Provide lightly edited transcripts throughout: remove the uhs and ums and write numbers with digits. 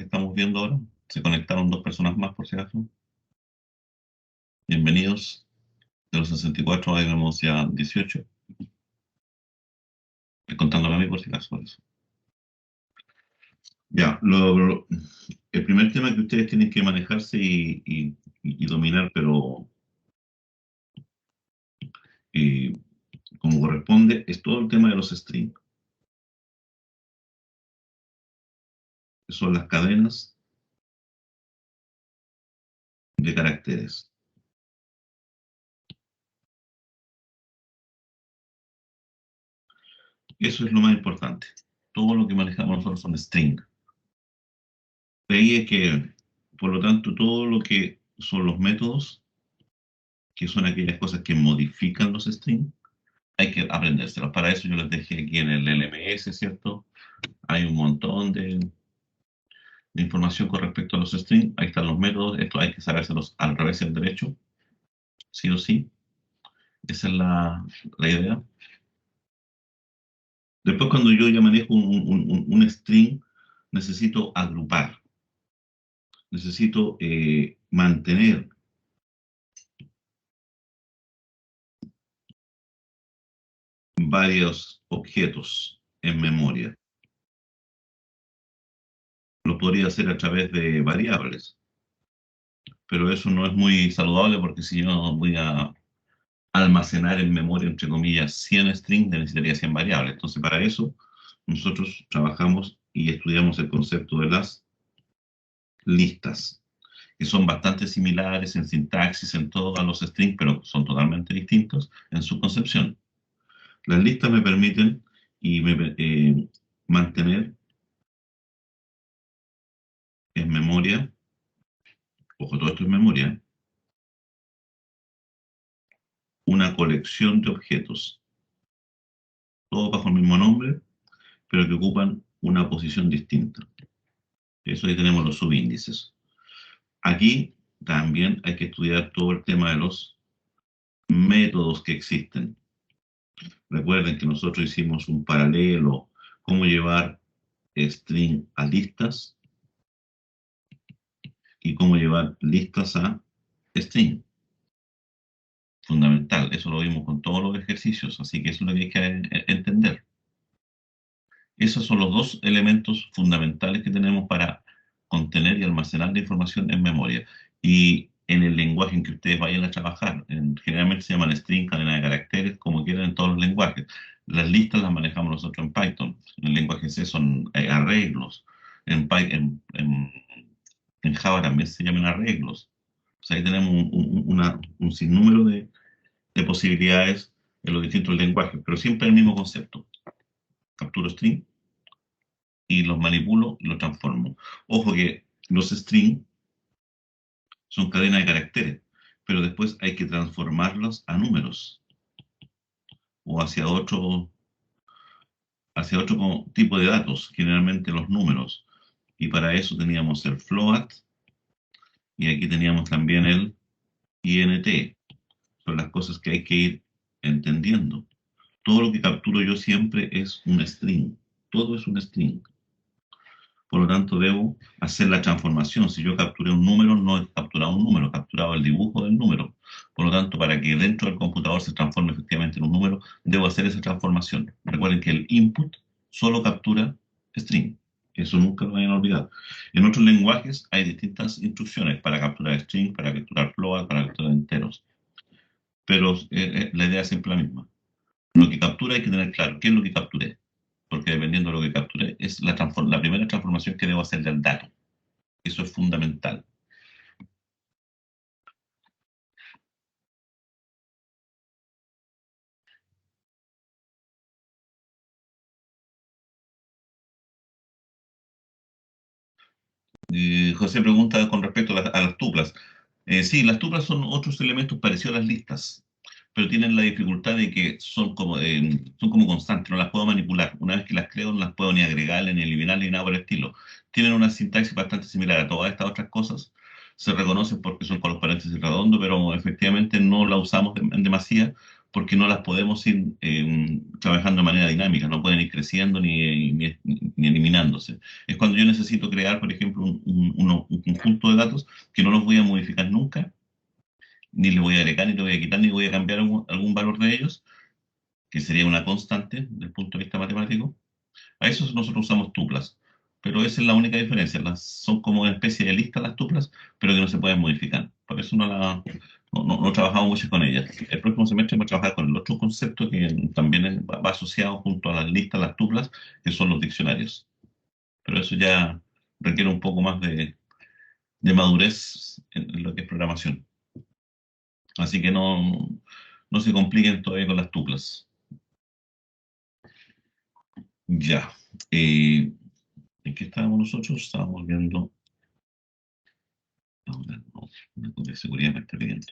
estamos viendo ahora. Se conectaron dos personas más, por si acaso. Bienvenidos. De los 64, ahí vemos ya 18. Contándome a mí, por si acaso, por eso. Ya, el primer tema que ustedes tienen que manejarse y dominar, pero como corresponde, es todo el tema de los strings, que son las cadenas de caracteres. Eso es lo más importante. Todo lo que manejamos nosotros son strings. De ahí es que, por lo tanto, todo lo que son los métodos, que son aquellas cosas que modifican los strings, hay que aprendérselos. Para eso yo les dejé aquí en el LMS, ¿cierto? Hay un montón de información con respecto a los strings. Ahí están los métodos. Esto hay que sabérselos al revés y al derecho, sí o sí. Esa es la idea. Después, cuando yo ya manejo un string, necesito agrupar. Necesito mantener varios objetos en memoria. Lo podría hacer a través de variables, pero eso no es muy saludable porque si yo voy a almacenar en memoria, entre comillas, 100 strings, necesitaría 100 variables. Entonces, para eso, nosotros trabajamos y estudiamos el concepto de las listas, que son bastante similares en sintaxis, en todo a los strings, pero son totalmente distintos en su concepción. Las listas me permiten mantener en memoria, ojo, todo esto es memoria, una colección de objetos, todos bajo el mismo nombre, pero que ocupan una posición distinta. Eso ahí tenemos los subíndices. Aquí también hay que estudiar todo el tema de los métodos que existen. Recuerden que nosotros hicimos un paralelo, cómo llevar string a listas y cómo llevar listas a string. Fundamental, eso lo vimos con todos los ejercicios, así que eso es lo que hay que entender. Esos son los dos elementos fundamentales que tenemos para contener y almacenar la información en memoria. Y en el lenguaje en que ustedes vayan a trabajar, generalmente se llaman string, cadena de caracteres, como quieran en todos los lenguajes. Las listas las manejamos nosotros en Python. En el lenguaje C son arreglos. En Java también se llaman arreglos. O sea, ahí tenemos un sinnúmero de posibilidades en los distintos lenguajes, pero siempre el mismo concepto. Capturo string y los manipulo y los transformo. Ojo que los strings son cadenas de caracteres, pero después hay que transformarlos a números o hacia otro tipo de datos, generalmente los números. Y para eso teníamos el float y aquí teníamos también el int. Son las cosas que hay que ir entendiendo. Todo lo que capturo yo siempre es un string. Todo es un string. Por lo tanto, debo hacer la transformación. Si yo capturé un número, no he capturado un número, he capturado el dibujo del número. Por lo tanto, para que dentro del computador se transforme efectivamente en un número, debo hacer esa transformación. Recuerden que el input solo captura string. Eso nunca lo vayan a olvidar. En otros lenguajes hay distintas instrucciones para capturar string, para capturar float, para capturar enteros. Pero la idea es siempre la misma. Lo que captura hay que tener claro qué es lo que capturé, porque dependiendo de lo que capture, es la primera transformación que debo hacer del dato. Eso es fundamental. José pregunta con respecto a las tuplas. Sí, las tuplas son otros elementos parecidos a las listas, pero tienen la dificultad de que son como constantes, no las puedo manipular. Una vez que las creo, no las puedo ni agregar, ni eliminar, ni nada por el estilo. Tienen una sintaxis bastante similar a todas estas otras cosas. Se reconocen porque son con los paréntesis redondos, pero efectivamente no la usamos en demasía porque no las podemos ir trabajando de manera dinámica, no pueden ir creciendo ni eliminándose. Es cuando yo necesito crear, por ejemplo, un conjunto de datos que no los voy a modificar nunca, ni le voy a agregar, ni le voy a quitar, ni voy a cambiar algún valor de ellos, que sería una constante desde el punto de vista matemático. A eso nosotros usamos tuplas, pero esa es la única diferencia. Son como una especie de lista las tuplas, pero que no se pueden modificar. Por eso no trabajamos mucho con ellas. El próximo semestre vamos a trabajar con el otro concepto que también va asociado junto a las listas, las tuplas, que son los diccionarios. Pero eso ya requiere un poco más de madurez en lo que es programación. Así que no se compliquen todavía con las tuplas. Ya. ¿En qué estábamos nosotros? Estábamos viendo. Ahora no, una copia de seguridad me está pidiendo.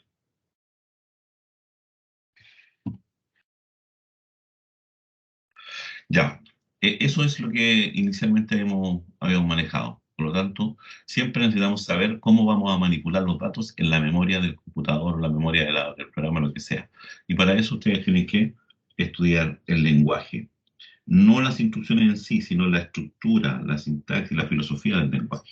Ya, eso es lo que inicialmente habíamos manejado. Por lo tanto, siempre necesitamos saber cómo vamos a manipular los datos en la memoria del computador o la memoria del programa, lo que sea. Y para eso ustedes tienen que estudiar el lenguaje. No las instrucciones en sí, sino la estructura, la sintaxis, la filosofía del lenguaje.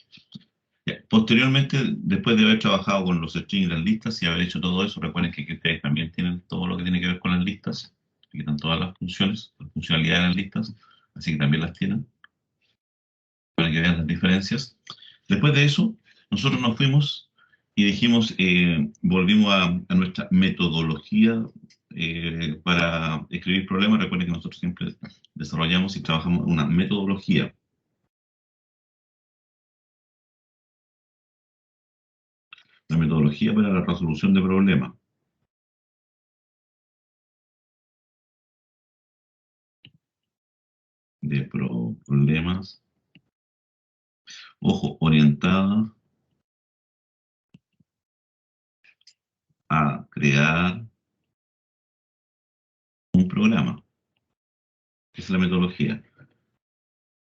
Ya, posteriormente, después de haber trabajado con los strings y las listas y haber hecho todo eso, recuerden que aquí ustedes también tienen todo lo que tiene que ver con las listas, aquí están todas las funciones, las funcionalidades de las listas, así que también las tienen, para que vean las diferencias. Después de eso, nosotros nos fuimos y dijimos, volvimos a nuestra metodología para escribir problemas. Recuerden que nosotros siempre desarrollamos y trabajamos una metodología. La metodología para la resolución de problemas. De problemas, ojo, orientada a crear un programa. Esa es la metodología.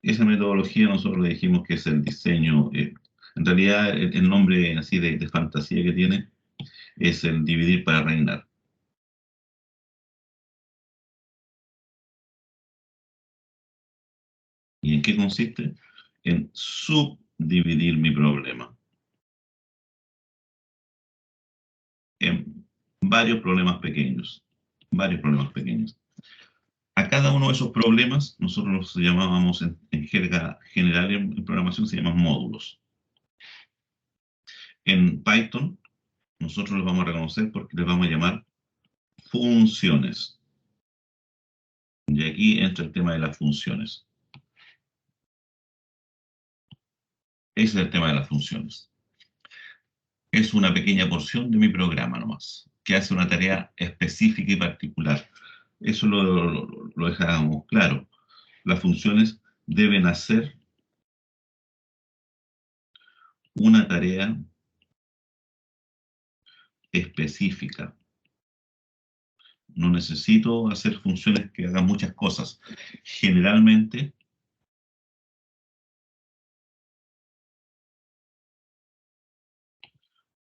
Esa metodología nosotros le dijimos que es el diseño. En realidad, el nombre así de fantasía que tiene es el dividir para reinar. ¿Y en qué consiste? En subdividir mi problema en varios problemas pequeños. Varios problemas pequeños. A cada uno de esos problemas, nosotros los llamábamos en jerga general en programación, se llaman módulos. En Python, nosotros los vamos a reconocer porque les vamos a llamar funciones. Y aquí entra el tema de las funciones. Ese es el tema de las funciones. Es una pequeña porción de mi programa nomás, que hace una tarea específica y particular. Eso lo dejamos claro. Las funciones deben hacer una tarea específica. No necesito hacer funciones que hagan muchas cosas. Generalmente,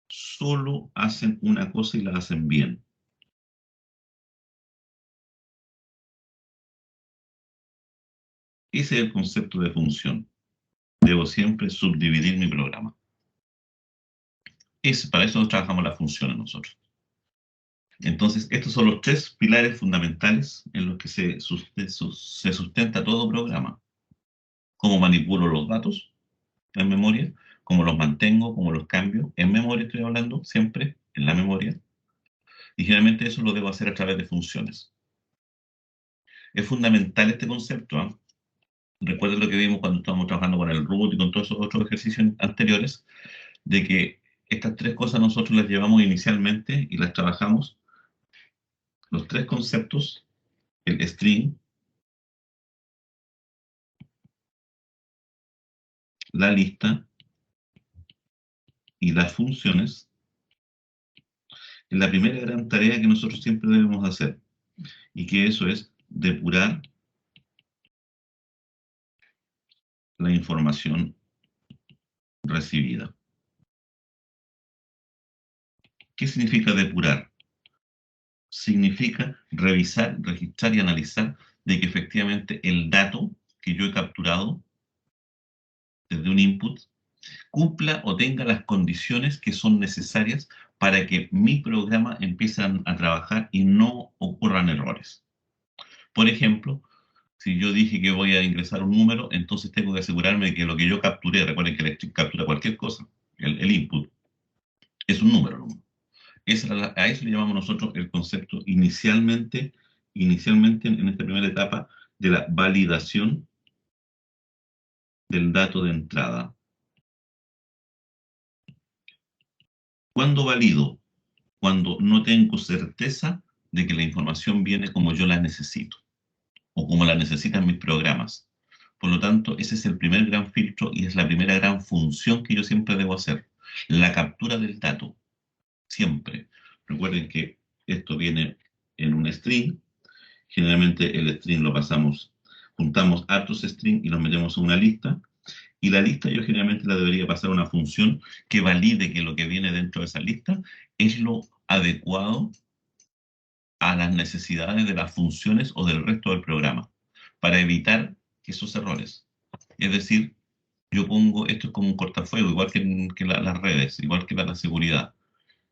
solo hacen una cosa y la hacen bien. Ese es el concepto de función. Debo siempre subdividir mi programa. Para eso trabajamos las funciones nosotros. Entonces, estos son los tres pilares fundamentales en los que se sustenta todo programa. Cómo manipulo los datos en memoria, cómo los mantengo, cómo los cambio en memoria, estoy hablando siempre en la memoria. Y generalmente eso lo debo hacer a través de funciones. Es fundamental este concepto, ¿eh? Recuerden lo que vimos cuando estábamos trabajando con el root y con todos esos otros ejercicios anteriores, de que estas tres cosas nosotros las llevamos inicialmente y las trabajamos, los tres conceptos, el string, la lista y las funciones, es la primera gran tarea que nosotros siempre debemos hacer, y que eso es depurar la información recibida. ¿Qué significa depurar? significa revisar, registrar y analizar de que efectivamente el dato que yo he capturado desde un input cumpla o tenga las condiciones que son necesarias para que mi programa empiece a trabajar y no ocurran errores. Por ejemplo, si yo dije que voy a ingresar un número, entonces tengo que asegurarme de que lo que yo capturé, recuerden que Electric captura cualquier cosa, el input, es un número. A eso le llamamos nosotros el concepto inicialmente en esta primera etapa de la validación del dato de entrada. ¿Cuándo valido? Cuando no tengo certeza de que la información viene como yo la necesito o como la necesitan mis programas. Por lo tanto, ese es el primer gran filtro y es la primera gran función que yo siempre debo hacer. La captura del dato, siempre. Recuerden que esto viene en un string. Generalmente el string lo pasamos, juntamos hartos strings y los metemos en una lista. Y la lista yo generalmente la debería pasar a una función que valide que lo que viene dentro de esa lista es lo adecuado a las necesidades de las funciones o del resto del programa, para evitar esos errores. Es decir, yo pongo, esto es como un cortafuego, igual que las redes, igual que la seguridad.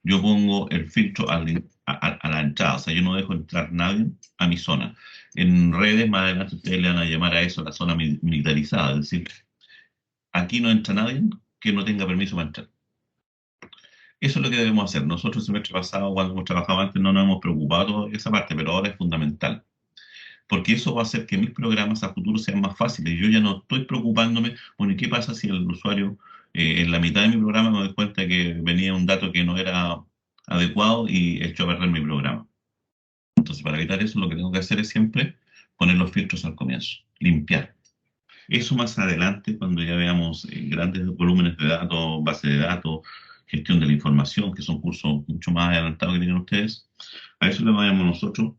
Yo pongo el filtro a la entrada, o sea, yo no dejo entrar nadie a mi zona. En redes, más adelante ustedes le van a llamar a eso la zona militarizada, es decir, aquí no entra nadie que no tenga permiso para entrar. Eso es lo que debemos hacer. Nosotros el semestre pasado, cuando hemos trabajado antes, no nos hemos preocupado de esa parte, pero ahora es fundamental. Porque eso va a hacer que mis programas a futuro sean más fáciles. Yo ya no estoy preocupándome, bueno, ¿y qué pasa si el usuario en la mitad de mi programa me doy cuenta que venía un dato que no era adecuado y echó a perder mi programa? Entonces, para evitar eso, lo que tengo que hacer es siempre poner los filtros al comienzo, limpiar. Eso más adelante, cuando ya veamos grandes volúmenes de datos, base de datos, gestión de la información, que son cursos mucho más adelantados que tienen ustedes, a eso le llamamos nosotros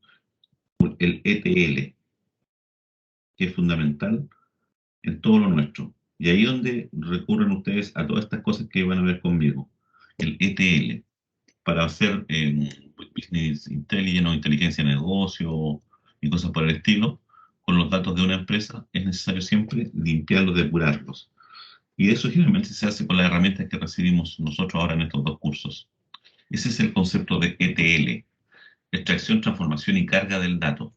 el ETL, que es fundamental en todo lo nuestro. Y ahí es donde recurren ustedes a todas estas cosas que van a ver conmigo. El ETL, para hacer Business Intelligence o inteligencia de negocio y cosas por el estilo, con los datos de una empresa, es necesario siempre limpiarlos, depurarlos. Y eso generalmente se hace con las herramientas que recibimos nosotros ahora en estos dos cursos. Ese es el concepto de ETL, extracción, transformación y carga del dato.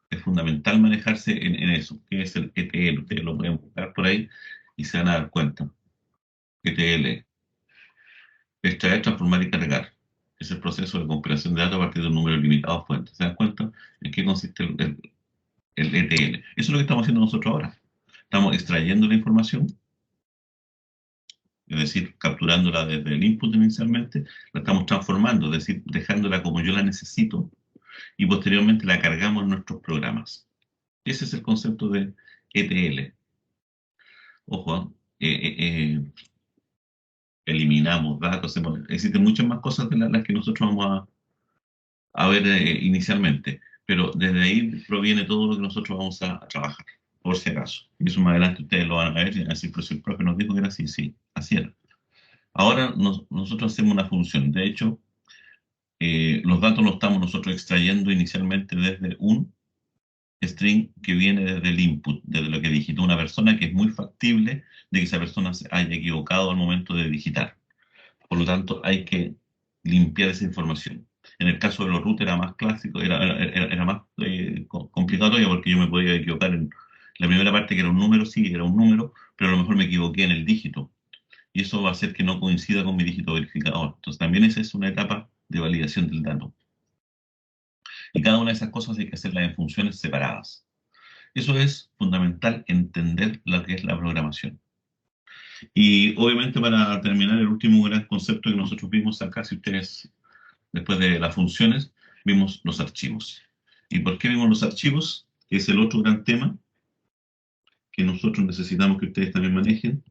Es fundamental manejarse en eso. ¿Qué es el ETL? Ustedes lo pueden buscar por ahí y se van a dar cuenta. ETL, extraer, transformar y cargar. Es el proceso de compilación de datos a partir de un número limitado de fuentes. ¿Se dan cuenta en qué consiste el ETL? Eso es lo que estamos haciendo nosotros ahora. Estamos extrayendo la información, es decir, capturándola desde el input inicialmente, la estamos transformando, es decir, dejándola como yo la necesito y posteriormente la cargamos en nuestros programas. Ese es el concepto de ETL. Ojo, eliminamos datos, existen muchas más cosas de las que nosotros vamos a ver inicialmente, pero desde ahí proviene todo lo que nosotros vamos a trabajar, por si acaso. Y eso más adelante ustedes lo van a ver y van a decir, pero si el profe nos dijo que era así, sí, así era. Ahora nosotros hacemos una función, de hecho, los datos los estamos nosotros extrayendo inicialmente desde un string que viene desde el input, desde lo que digitó una persona, que es muy factible de que esa persona se haya equivocado al momento de digitar. Por lo tanto, hay que limpiar esa información. En el caso de los root era más clásico, era más complicado todavía porque yo me podía equivocar en la primera parte que era un número, sí, era un número, pero a lo mejor me equivoqué en el dígito. Y eso va a hacer que no coincida con mi dígito verificador. Entonces también esa es una etapa de validación del dato. Y cada una de esas cosas hay que hacerlas en funciones separadas. Eso es fundamental entender lo que es la programación. Y obviamente para terminar, el último gran concepto que nosotros vimos acá, si ustedes, después de las funciones, vimos los archivos. ¿Y por qué vimos los archivos? Que es el otro gran tema que nosotros necesitamos que ustedes también manejen.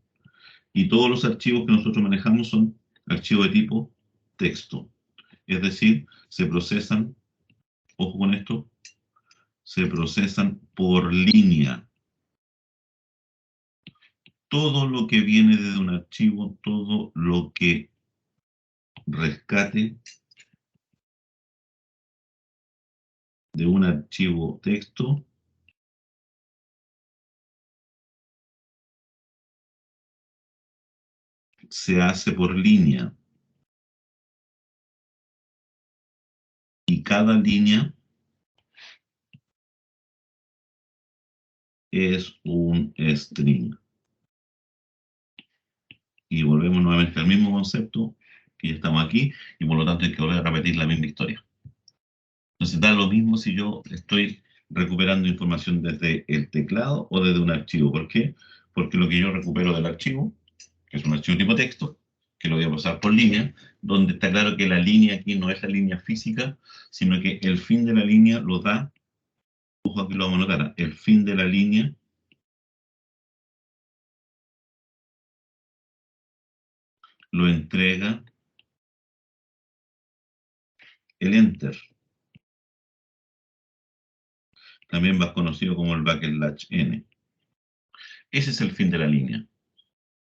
Y todos los archivos que nosotros manejamos son archivos de tipo texto. Es decir, se procesan, ojo con esto, se procesan por línea. Todo lo que viene desde un archivo, todo lo que rescate de un archivo texto se hace por línea y cada línea es un string. Y volvemos nuevamente al mismo concepto, que ya estamos aquí, y por lo tanto hay que volver a repetir la misma historia. Entonces da lo mismo si yo estoy recuperando información desde el teclado o desde un archivo. ¿Por qué? Porque lo que yo recupero del archivo, que es un archivo tipo texto, que lo voy a pasar por línea, donde está claro que la línea aquí no es la línea física, sino que el fin de la línea lo da, ojo aquí lo vamos a notar, el fin de la línea lo entrega el enter, también más conocido como el \n. Ese es el fin de la línea.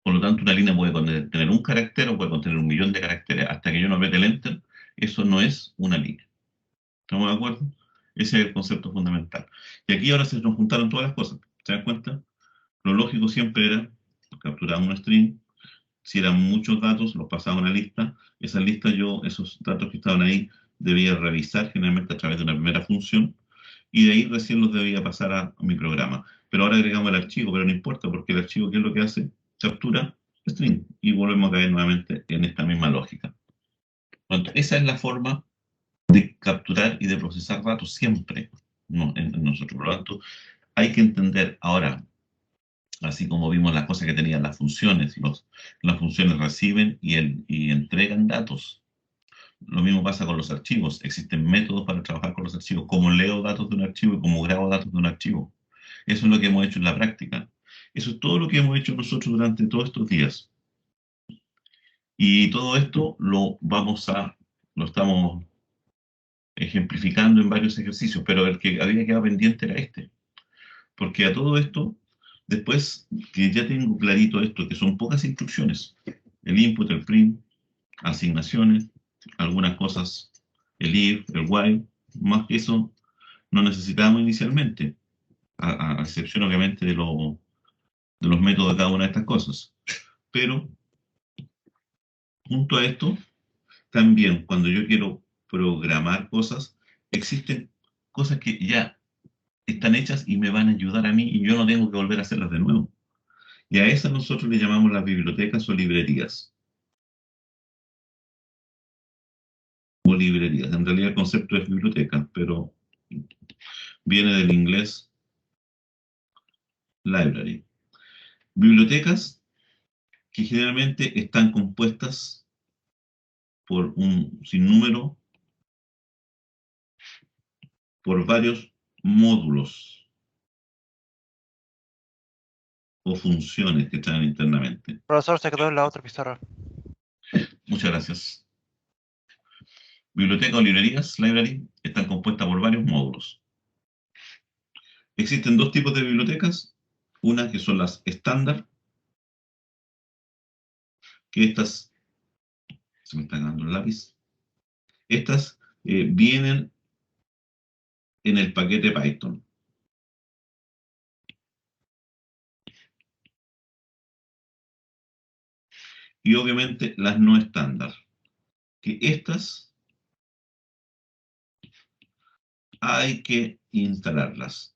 Por lo tanto, una línea puede contener un carácter o puede contener un millón de caracteres. Hasta que yo no apriete el enter, eso no es una línea. ¿Estamos de acuerdo? Ese es el concepto fundamental. Y aquí ahora se nos juntaron todas las cosas. ¿Se dan cuenta? Lo lógico siempre era capturar un string. Si eran muchos datos, los pasaba a una lista. Esa lista yo, esos datos que estaban ahí, debía revisar generalmente a través de una primera función. Y de ahí recién los debía pasar a mi programa. Pero ahora agregamos el archivo, pero no importa, porque el archivo, ¿qué es lo que hace? Captura string. Y volvemos a caer nuevamente en esta misma lógica. Entonces, esa es la forma de capturar y de procesar datos siempre, ¿no? en nosotros. Por lo tanto, hay que entender ahora, así como vimos las cosas que tenían las funciones, las funciones reciben y entregan datos. Lo mismo pasa con los archivos. Existen métodos para trabajar con los archivos, cómo leo datos de un archivo y cómo grabo datos de un archivo. Eso es lo que hemos hecho en la práctica. Eso es todo lo que hemos hecho nosotros durante todos estos días. Y todo esto lo estamos ejemplificando en varios ejercicios, pero el que había quedado pendiente era este. Porque a todo esto, después que ya tengo clarito esto, que son pocas instrucciones, el input, el print, asignaciones, algunas cosas, el if, el while, más que eso no necesitábamos inicialmente, a excepción obviamente de los métodos de cada una de estas cosas. Pero junto a esto, también cuando yo quiero programar cosas, existen cosas que ya están hechas y me van a ayudar a mí y yo no tengo que volver a hacerlas de nuevo. Y a esas nosotros le llamamos las bibliotecas o librerías. O librerías. En realidad el concepto es biblioteca, pero viene del inglés library. Bibliotecas que generalmente están compuestas por un sinnúmero, por varios módulos o funciones que traen internamente. Profesor, se quedó en la otra pizarra. Muchas gracias. Bibliotecas o librerías, library, están compuestas por varios módulos. Existen dos tipos de bibliotecas. Una que son las estándar, que estas, se me está quedando el lápiz, estas vienen en el paquete Python. Y obviamente las no estándar, que estas hay que instalarlas.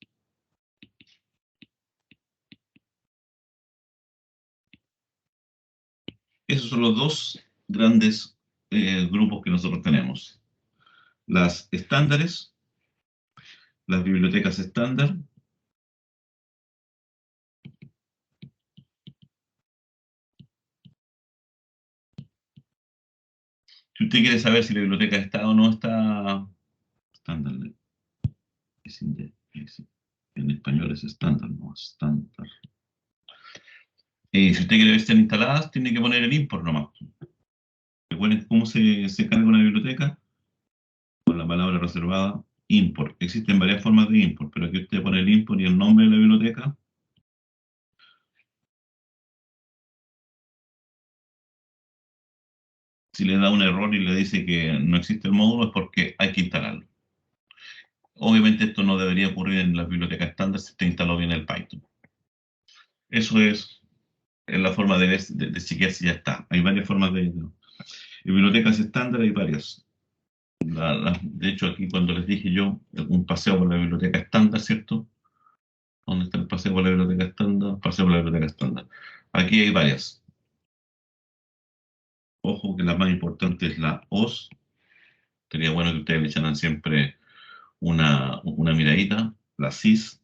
Esos son los dos grandes grupos que nosotros tenemos. Las estándares, las bibliotecas estándar, si usted quiere saber si la biblioteca está o no está estándar, en español es estándar, no estándar. Si usted quiere ver si están instaladas, tiene que poner el import nomás. Recuerden cómo se carga una biblioteca con la palabra reservada import. Existen varias formas de import, pero aquí usted pone el import y el nombre de la biblioteca. Si le da un error y le dice que no existe el módulo, es porque hay que instalarlo. Obviamente esto no debería ocurrir en la biblioteca estándar si usted instaló bien el Python. Eso es la forma de chequear si ya está. Hay varias formas de bibliotecas estándar, hay varias. De hecho, aquí cuando les dije yo, un paseo por la biblioteca estándar, ¿cierto? ¿Dónde está el paseo por la biblioteca estándar? Paseo por la biblioteca estándar. Aquí hay varias. Ojo que la más importante es la OS. Sería bueno que ustedes le echaran siempre una miradita. La SIS,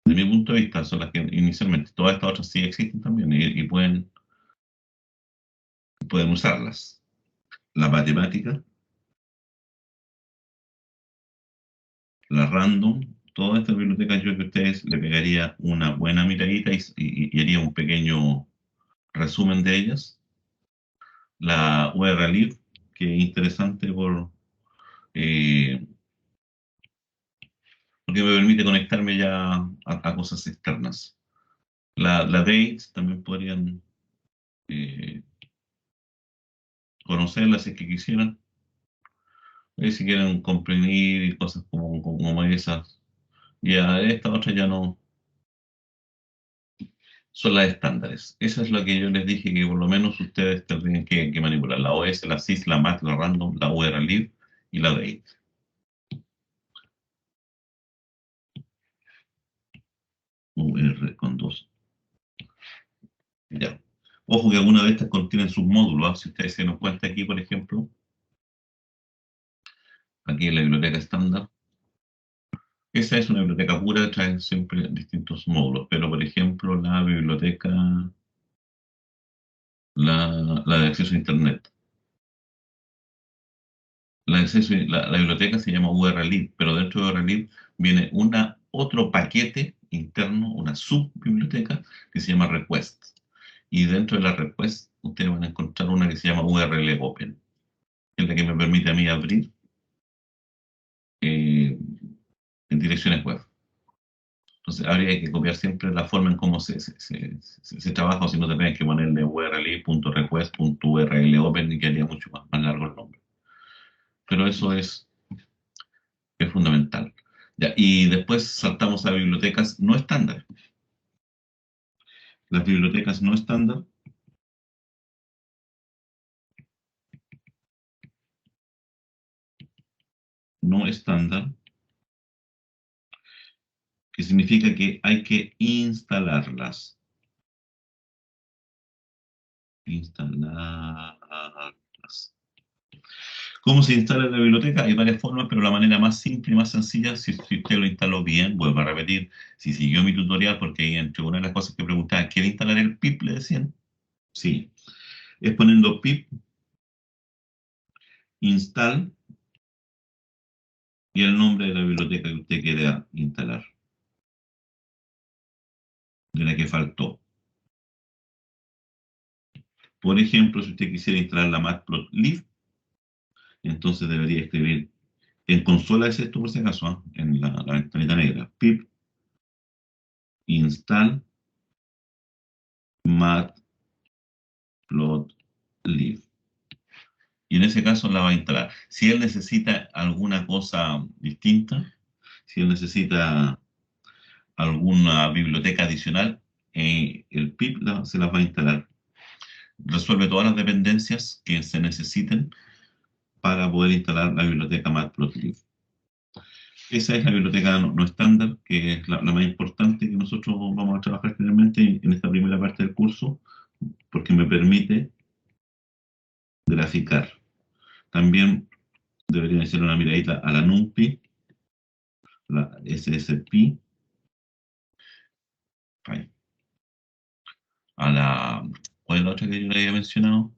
de mi punto de vista, son las que inicialmente, todas estas otras sí existen también y pueden usarlas. La matemática, la random, todas estas bibliotecas yo creo que ustedes le pegaría una buena miradita y haría un pequeño resumen de ellas. La URLlib, que es interesante eh, porque me permite conectarme ya a cosas externas. La Dates también podrían eh, conocerla si es que quisieran. Si quieren comprimir cosas como esas. Ya esta otra ya no son las estándares. Esa es la que yo les dije que por lo menos ustedes tendrían que manipular. La OS, la SIS, la MAC, la Random, la URLlib y la Date. UR con dos. Ya. Ojo que alguna de estas contienen submódulos. Si ustedes se nos cuenta aquí, por ejemplo, aquí en la biblioteca estándar, esa es una biblioteca pura, trae siempre distintos módulos, pero por ejemplo la biblioteca, la de acceso a Internet. La biblioteca se llama URLlib, pero dentro de URLlib viene otro paquete interno, una subbiblioteca que se llama request. Y dentro de la request ustedes van a encontrar una que se llama URL Open, que es la que me permite a mí abrir eh, en direcciones web. Entonces habría que copiar siempre la forma en cómo se trabaja, o si no tendrían que ponerle url.request.urlopen y quedaría mucho más largo el nombre. Pero eso es fundamental. Ya, y después saltamos a bibliotecas no estándar. Las bibliotecas no estándar, que significa que hay que instalarlas. Instalarlas. ¿Cómo se instala la biblioteca? Hay varias formas, pero la manera más simple y más sencilla, si usted lo instaló bien, vuelvo a repetir, si siguió mi tutorial, porque ahí entre una de las cosas que preguntaba, ¿quiere instalar el pip? Le decían. Sí. Es poniendo pip install y el nombre de la biblioteca que usted quiera instalar, de la que faltó. Por ejemplo, si usted quisiera instalar la matplotlib, entonces debería escribir en consola, es esto por si acaso, en la ventanita negra, pip install matplotlib. Y en ese caso la va a instalar. Si él necesita alguna cosa distinta, si él necesita alguna biblioteca adicional, el pip se las va a instalar. Resuelve todas las dependencias que se necesiten para poder instalar la biblioteca Matplotlib. Esa es la biblioteca no estándar, que es la más importante que nosotros vamos a trabajar generalmente en esta primera parte del curso, porque me permite graficar. También deberían hacer una miradita a la NumPy, la SSPy, a la... ¿Cuál es la otra que yo le había mencionado?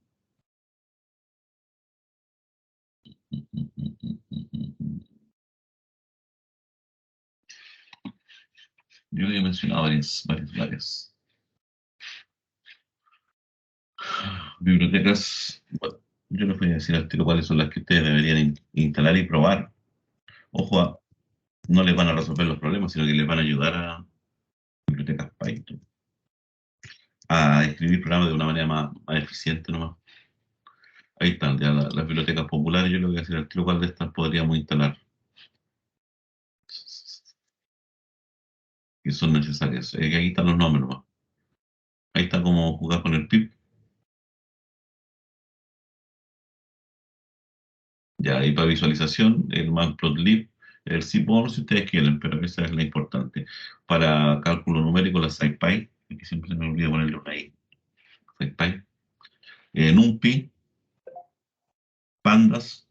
Yo había mencionado varias bibliotecas. Bueno, yo les voy a decir al tiro cuáles son las que ustedes deberían instalar y probar. Ojo, no les van a resolver los problemas, sino que les van a ayudar a bibliotecas Python a escribir programas de una manera más eficiente nomás. Ahí están, ya las bibliotecas populares. Yo le voy a decir al tiro cuál de estas podríamos instalar, que son necesarias. Que aquí están los nombres nomás. Ahí está como jugar con el pip. Ya, ahí para visualización, el Matplotlib, el Seaborn si ustedes quieren, pero esa es la importante. Para cálculo numérico, la SciPy, que siempre se me olvida ponerle una I. SciPy. NumPy, Pandas,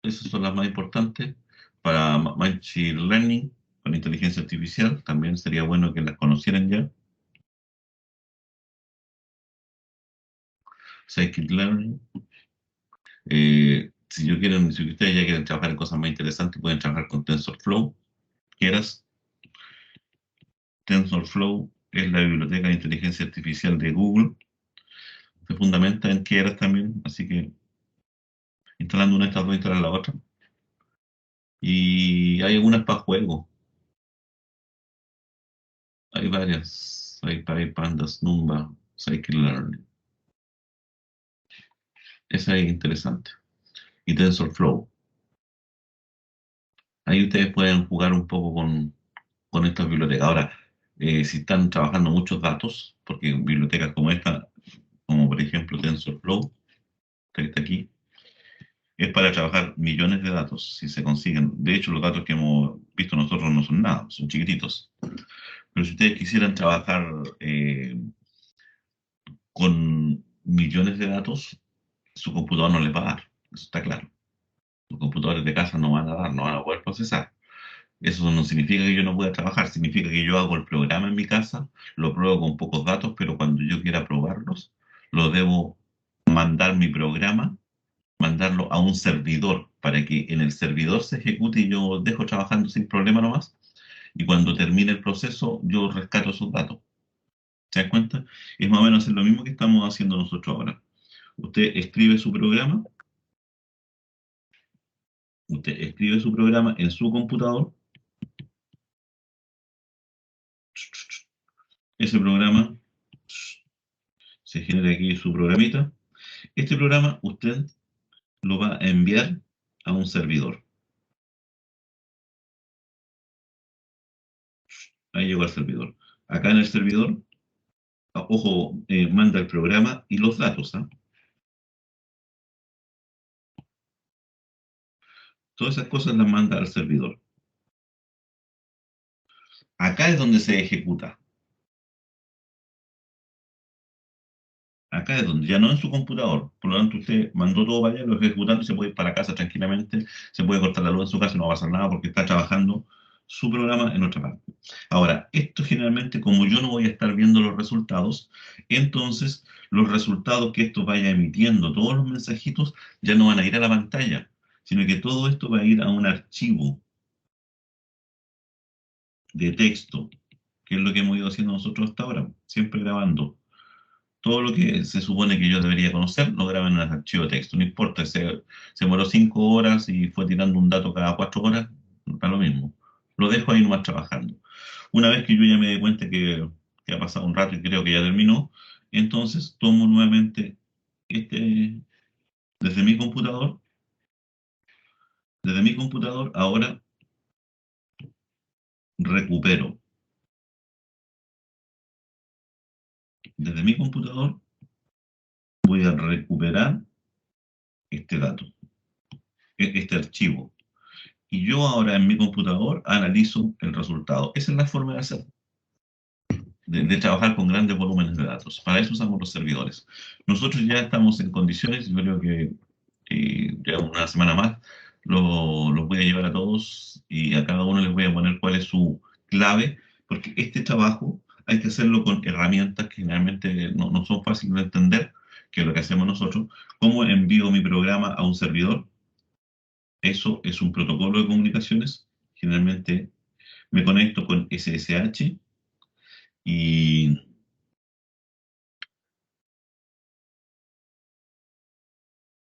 esas son las más importantes. Para Machine Learning, con inteligencia artificial, también sería bueno que las conocieran ya. Scikit-learn. Si ustedes ya quieren trabajar en cosas más interesantes, pueden trabajar con TensorFlow. Quieras, TensorFlow es la biblioteca de inteligencia artificial de Google. Se fundamenta en Keras también, así que instalando una de estas dos, instalar la otra. Y hay algunas para juego. Hay varias. SciPy, Pandas, Numba, Scikit-learn. Esa es interesante. Y TensorFlow. Ahí ustedes pueden jugar un poco con estas bibliotecas. Ahora, si están trabajando muchos datos, porque bibliotecas como esta, como por ejemplo TensorFlow, que está aquí, es para trabajar millones de datos, si se consiguen. De hecho, los datos que hemos visto nosotros no son nada, son chiquititos. Pero si ustedes quisieran trabajar con millones de datos, su computador no les va a dar, eso está claro. Los computadores de casa no van a dar, no van a poder procesar. Eso no significa que yo no pueda trabajar, significa que yo hago el programa en mi casa, lo pruebo con pocos datos, pero cuando yo quiera probarlos, lo debo mandar mi programa, mandarlo a un servidor para que en el servidor se ejecute y yo dejo trabajando sin problema nomás. Y cuando termine el proceso, yo rescato esos datos. ¿Se dan cuenta? Es más o menos lo mismo que estamos haciendo nosotros ahora. Usted escribe su programa, usted escribe su programa en su computador, ese programa se genera aquí su programita. Este programa usted lo va a enviar a un servidor. Ahí llegó al servidor. Acá en el servidor, ojo, manda el programa y los datos. ¿Ah? Todas esas cosas las manda al servidor. Acá es donde se ejecuta. Acá es donde, ya no en su computador. Por lo tanto, usted mandó todo para allá, lo está ejecutando y se puede ir para casa tranquilamente. Se puede cortar la luz en su casa y no va a pasar nada porque está trabajando su programa en otra parte. Ahora, esto generalmente, como yo no voy a estar viendo los resultados, entonces los resultados que esto vaya emitiendo, todos los mensajitos, ya no van a ir a la pantalla, sino que todo esto va a ir a un archivo de texto, que es lo que hemos ido haciendo nosotros hasta ahora, siempre grabando. Todo lo que se supone que yo debería conocer lo grabo en el archivo de texto. No importa, se demoró 5 horas y fue tirando un dato cada 4 horas, da lo mismo. Lo dejo ahí nomás trabajando. Una vez que yo ya me di cuenta que ha pasado un rato y creo que ya terminó, entonces tomo nuevamente este, desde mi computador, desde mi computador, ahora recupero. Desde mi computador voy a recuperar este dato, este archivo. Y yo ahora en mi computador analizo el resultado. Esa es la forma de hacer, de trabajar con grandes volúmenes de datos. Para eso usamos los servidores. Nosotros ya estamos en condiciones, yo creo que ya una semana más los voy a llevar a todos y a cada uno les voy a poner cuál es su clave, porque este trabajo hay que hacerlo con herramientas que generalmente no son fáciles de entender, que es lo que hacemos nosotros. ¿Cómo envío mi programa a un servidor? Eso es un protocolo de comunicaciones. Generalmente me conecto con SSH y,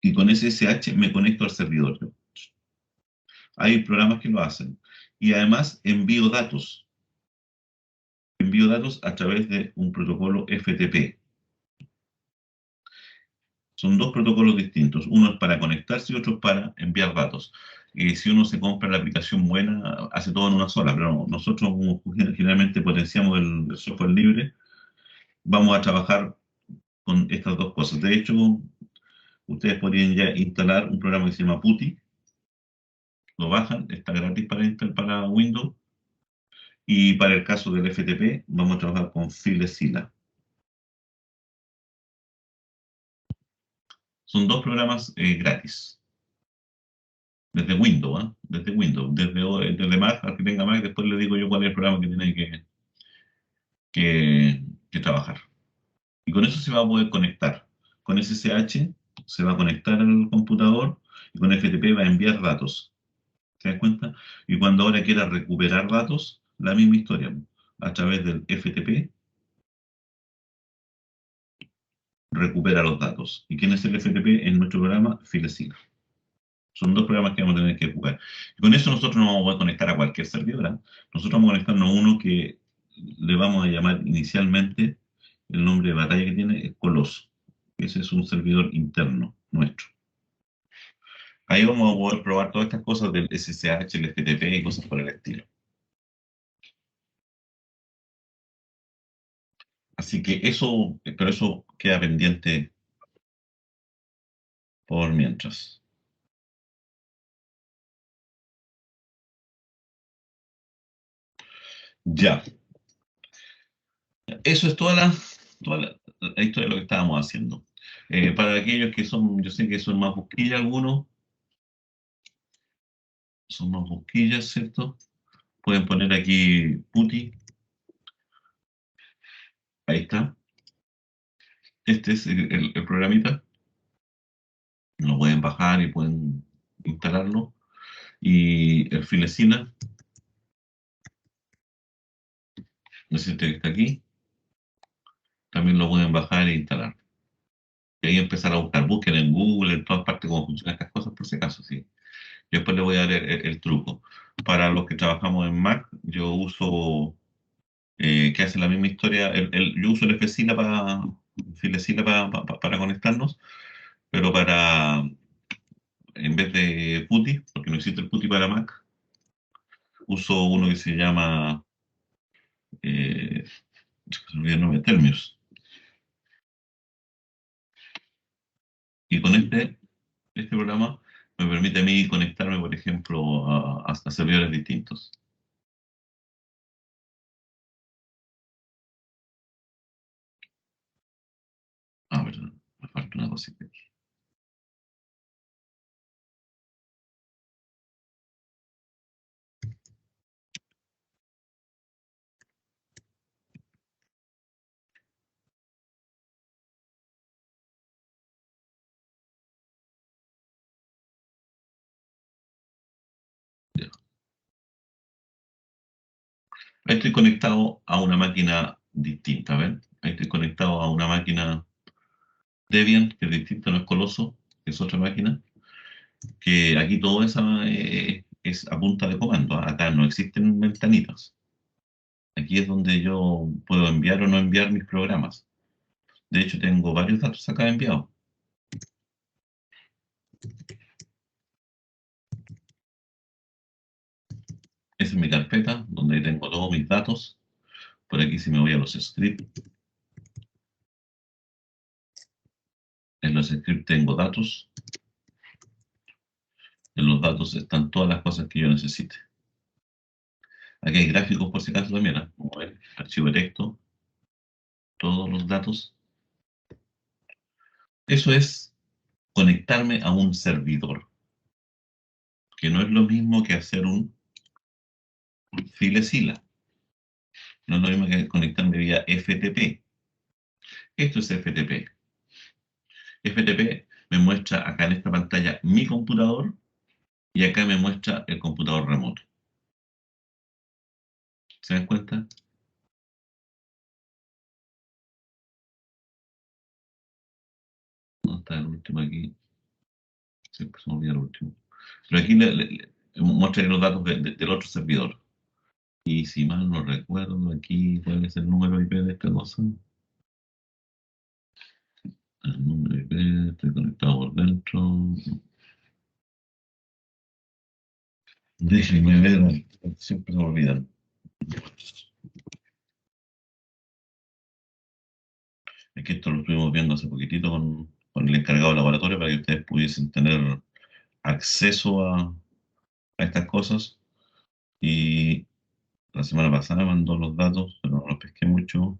y con SSH me conecto al servidor. Hay programas que lo hacen. Y además envío datos a través de un protocolo FTP. Son dos protocolos distintos. Uno es para conectarse y otro es para enviar datos. Si uno se compra la aplicación buena, hace todo en una sola, pero nosotros como generalmente potenciamos el software libre, vamos a trabajar con estas dos cosas. De hecho, ustedes podrían ya instalar un programa que se llama PuTTY, lo bajan, está gratis para Windows, y para el caso del FTP vamos a trabajar con FileZilla. Son dos programas gratis. Desde Windows, ¿eh? Desde Windows, desde Mac, al que tenga Mac, después le digo yo cuál es el programa que tiene que trabajar. Y con eso se va a poder conectar. Con SSH se va a conectar al computador y con FTP va a enviar datos. ¿Se dan cuenta? Y cuando ahora quiera recuperar datos, la misma historia. A través del FTP recupera los datos. ¿Y quién es el FTP? En nuestro programa, FileZilla. Son dos programas que vamos a tener que jugar. Y con eso nosotros no vamos a poder conectar a cualquier servidor. Nosotros vamos a conectarnos a uno que le vamos a llamar inicialmente, el nombre de batalla que tiene es Coloso. Ese es un servidor interno nuestro. Ahí vamos a poder probar todas estas cosas del SSH, el FTP y cosas por el estilo. Así que eso, pero eso queda pendiente por mientras. Ya, eso es toda la historia de lo que estábamos haciendo. Para aquellos que son, yo sé que son más busquillas algunos, son más busquillas, ¿cierto? Pueden poner aquí PuTTY, ahí está. Este es el programita, lo pueden bajar y pueden instalarlo. Y el FileZilla, este que está aquí, también lo pueden bajar e instalar. Y ahí empezar a buscar, busquen en Google, en todas partes cómo funcionan estas cosas, por si acaso, sí. Yo después les voy a dar el truco. Para los que trabajamos en Mac, yo uso, que hace la misma historia, yo uso el FileZilla para conectarnos, pero en vez de PuTTY, porque no existe el PuTTY para Mac, uso uno que se llama, se me olvidó el nombre, Telmius. Y con este programa me permite a mí conectarme, por ejemplo, a servidores distintos. Ah, perdón, me falta una cosita aquí. Ya. Ahí estoy conectado a una máquina distinta, ¿ven? Ahí estoy conectado a una máquina Debian, que es distinta, no es Coloso, que es otra máquina, que aquí todo es a punta de comando. Acá no existen ventanitas. Aquí es donde yo puedo enviar o no enviar mis programas. De hecho, tengo varios datos acá enviados. Esa es mi carpeta, donde tengo todos mis datos. Por aquí si me voy a los scripts, en los scripts tengo datos. En los datos están todas las cosas que yo necesite. Aquí hay gráficos por si acaso también, ¿eh? Como ven, archivo de texto, todos los datos. Eso es conectarme a un servidor, que no es lo mismo que hacer un FileZilla. No es lo mismo que conectarme vía FTP. Esto es FTP. FTP me muestra acá en esta pantalla mi computador y acá me muestra el computador remoto. ¿Se dan cuenta? ¿Dónde está el último aquí? Siempre se me olvida el último. Pero aquí le muestra los datos del otro servidor. Y si mal no recuerdo, aquí, ¿cuál es el número IP de esta cosa? El número HTTP, estoy conectado por dentro. Déjenme ver, siempre se me olvidan. Es que esto lo estuvimos viendo hace poquitito con el encargado del laboratorio para que ustedes pudiesen tener acceso a estas cosas. Y la semana pasada mandó los datos, pero no los pesqué mucho,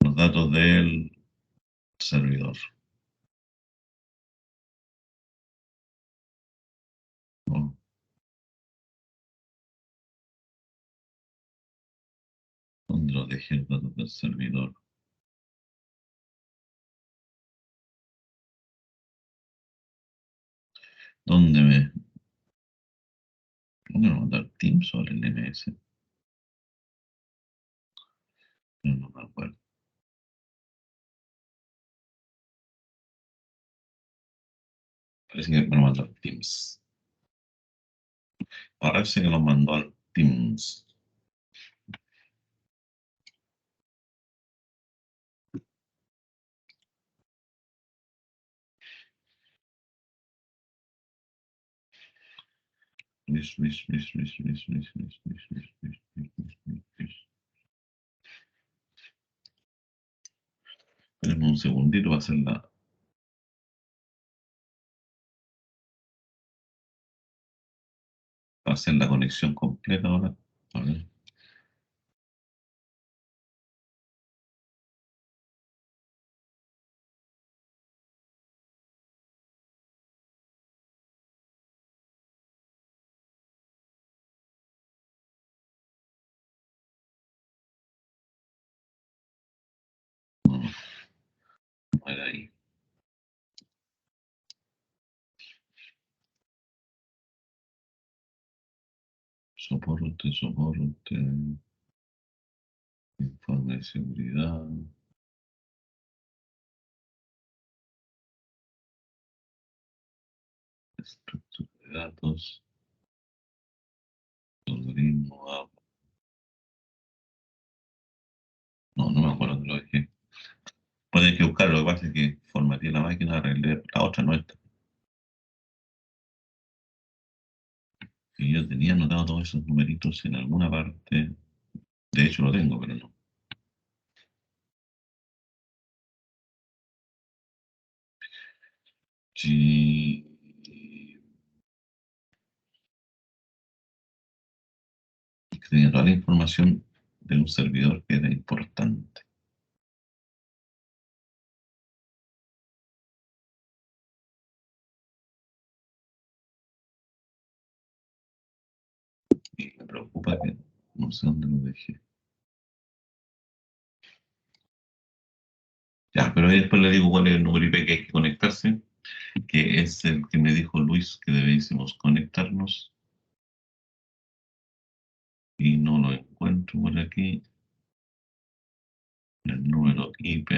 los datos del servidor. ¿No? ¿Dónde los dejé los datos del servidor? ¿Dónde dónde me mandó el Teams o el LMS? No me acuerdo. Parece que me lo mandó al Teams. Ahora sí que lo mandó al Teams. Esperen un segundito para hacer la conexión completa ahora. A ver. No, no era ahí. Soporte, informe de seguridad, estructura de datos, algoritmo, no, no me acuerdo de lo dejé. Pueden que buscar, lo que pasa es que formateé la máquina, arreglé la otra nuestra. Y yo tenía anotado todos esos numeritos en alguna parte. De hecho lo tengo, pero no. Sí, que tenía toda la información de un servidor que era importante. Y me preocupa que no sé dónde lo dejé. Ya, pero ahí después le digo cuál es el número IP que hay que conectarse, que es el que me dijo Luis que debíamos conectarnos. Y no lo encuentro por aquí. El número IP.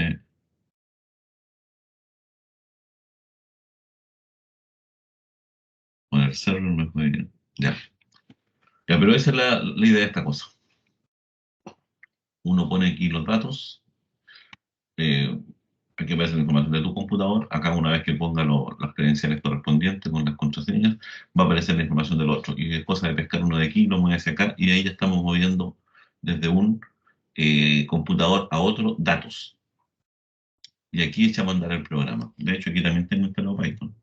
Bueno, el server me fue bien. Ya. Ya, pero esa es la idea de esta cosa. Uno pone aquí los datos. Aquí aparece la información de tu computador. Acá, una vez que ponga las credenciales correspondientes con las contraseñas, va a aparecer la información del otro. Y es cosa de pescar uno de aquí, lo mueve hacia acá, y ahí ya estamos moviendo desde un computador a otro datos. Y aquí echamos a andar el programa. De hecho, aquí también tengo instalado Python.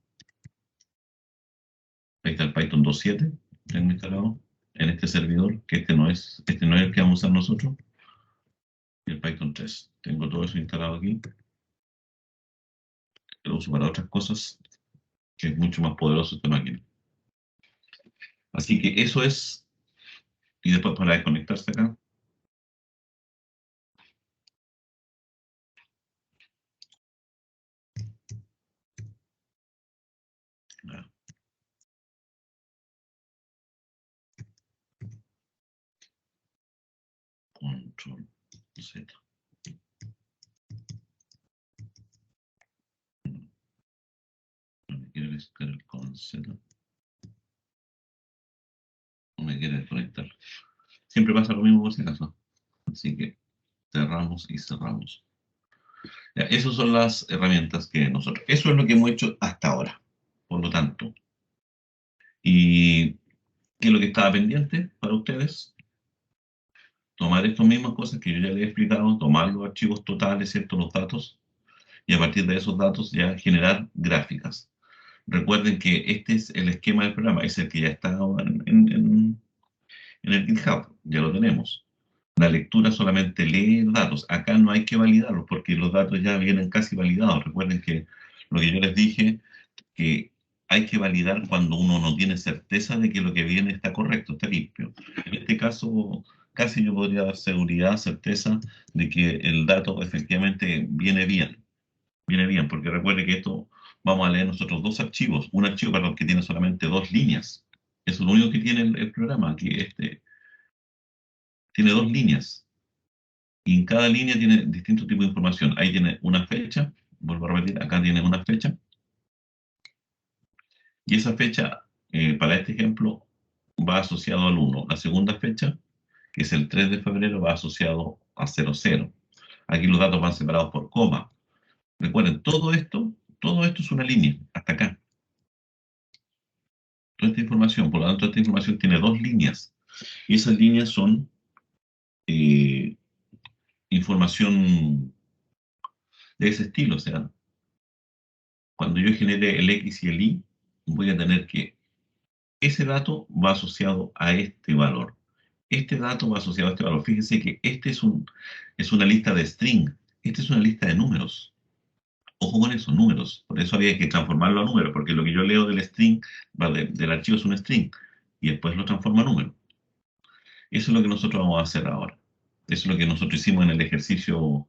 Ahí está el Python 2.7, tengo instalado en este servidor, que este no es el que vamos a usar nosotros, y el Python 3. Tengo todo eso instalado aquí, que lo uso para otras cosas, que es mucho más poderoso esta máquina. Así que eso es, y después para desconectarse acá, control Z. No me quiere descargar con Z, no me quiere desconectar. Siempre pasa lo mismo por si acaso. Así que cerramos y cerramos. Ya, esas son las herramientas que nosotros, eso es lo que hemos hecho hasta ahora. Por lo tanto, ¿y qué es lo que estaba pendiente para ustedes? Tomar estas mismas cosas que yo ya les he explicado, tomar los archivos totales, ¿cierto? Los datos, y a partir de esos datos ya generar gráficas. Recuerden que este es el esquema del programa, es el que ya está en el GitHub, ya lo tenemos. La lectura solamente lee datos. Acá no hay que validarlos porque los datos ya vienen casi validados. Recuerden que lo que yo les dije, que hay que validar cuando uno no tiene certeza de que lo que viene está correcto, está limpio. En este caso, casi yo podría dar seguridad, certeza de que el dato efectivamente viene bien, porque recuerde que esto vamos a leer nosotros dos archivos, un archivo, perdón, que tiene solamente dos líneas. Eso es lo único que tiene el programa, que tiene dos líneas. Y en cada línea tiene distinto tipo de información. Ahí tiene una fecha, vuelvo a repetir, acá tiene una fecha, y esa fecha, para este ejemplo, va asociado al 1. La segunda fecha, que es el 3 de febrero, va asociado a 00. Aquí los datos van separados por coma. Recuerden, todo esto es una línea, hasta acá. Toda esta información, por lo tanto, esta información tiene dos líneas. Y esas líneas son eh, información de ese estilo. O sea, cuando yo genere el X y el Y, voy a tener que ese dato va asociado a este valor. Este dato va asociado a este valor. Fíjense que es una lista de string. Esta es una lista de números. Ojo con eso, números. Por eso había que transformarlo a número, porque lo que yo leo del string, del archivo es un string, y después lo transformo a número. Eso es lo que nosotros vamos a hacer ahora. Eso es lo que nosotros hicimos en el ejercicio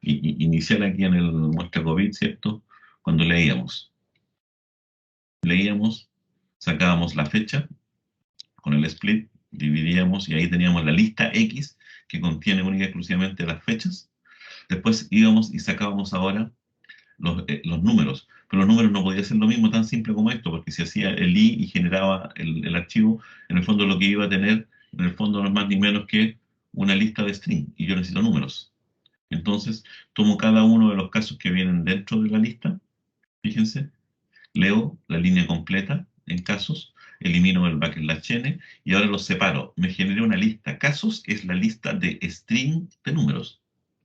inicial aquí en el muestra COVID, ¿cierto? Cuando leíamos, sacábamos la fecha con el split, dividíamos y ahí teníamos la lista X que contiene única y exclusivamente las fechas. Después íbamos y sacábamos ahora los números. Pero los números no podía ser lo mismo tan simple como esto, porque si hacía el I y generaba el archivo, en el fondo lo que iba a tener, en el fondo no es más ni menos que una lista de string, y yo necesito números. Entonces, tomo cada uno de los casos que vienen dentro de la lista, fíjense, leo la línea completa en casos, elimino el n y ahora los separo. Me generé una lista. Casos es la lista de string de números.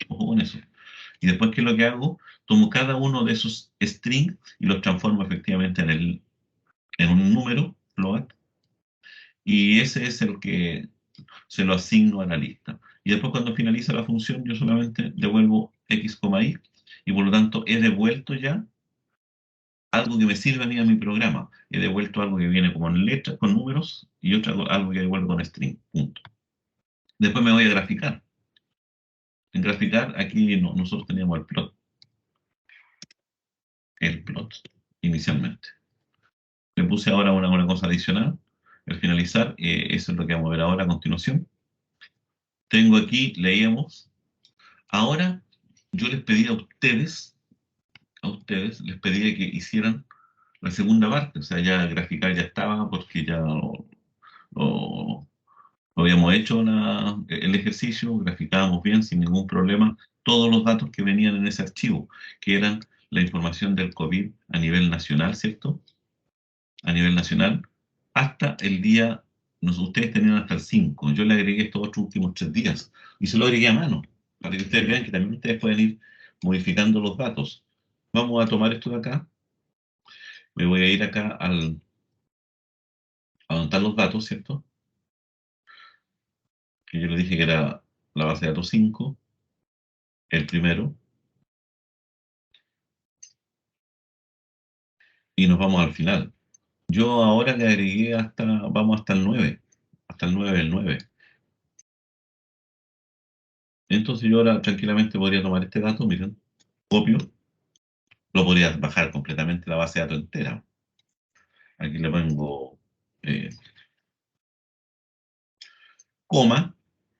Ojo con eso. Y después, ¿qué es lo que hago? Tomo cada uno de esos strings y los transformo efectivamente en un número, float, y ese es el que se lo asigno a la lista. Y después cuando finaliza la función, yo solamente devuelvo x, y, y por lo tanto he devuelto ya algo que me sirve a mí a mi programa. He devuelto algo que viene con letras, con números, y algo que devuelvo con string. Punto. Después me voy a graficar. En graficar, aquí nosotros teníamos el plot inicialmente. Le puse ahora una cosa adicional. Al finalizar, eso es lo que vamos a ver ahora a continuación. Tengo aquí, leíamos. Ahora yo les pedí a ustedes, les pedí que hicieran la segunda parte. O sea, ya graficar ya estaba porque ya lo- lo habíamos hecho el ejercicio, graficábamos bien sin ningún problema todos los datos que venían en ese archivo, que eran la información del COVID a nivel nacional, ¿cierto? A nivel nacional, hasta el día, ustedes tenían hasta el 5. Yo le agregué estos otros últimos 3 días y se lo agregué a mano, para que ustedes vean que también ustedes pueden ir modificando los datos. Vamos a tomar esto de acá, me voy a ir acá a donde están los datos, ¿cierto? Que yo le dije que era la base de datos 5, el primero, y nos vamos al final. Yo ahora le agregué vamos hasta el 9 del 9. Entonces yo ahora tranquilamente podría tomar este dato, miren, copio, lo podría bajar completamente la base de datos entera. Aquí le pongo eh, coma,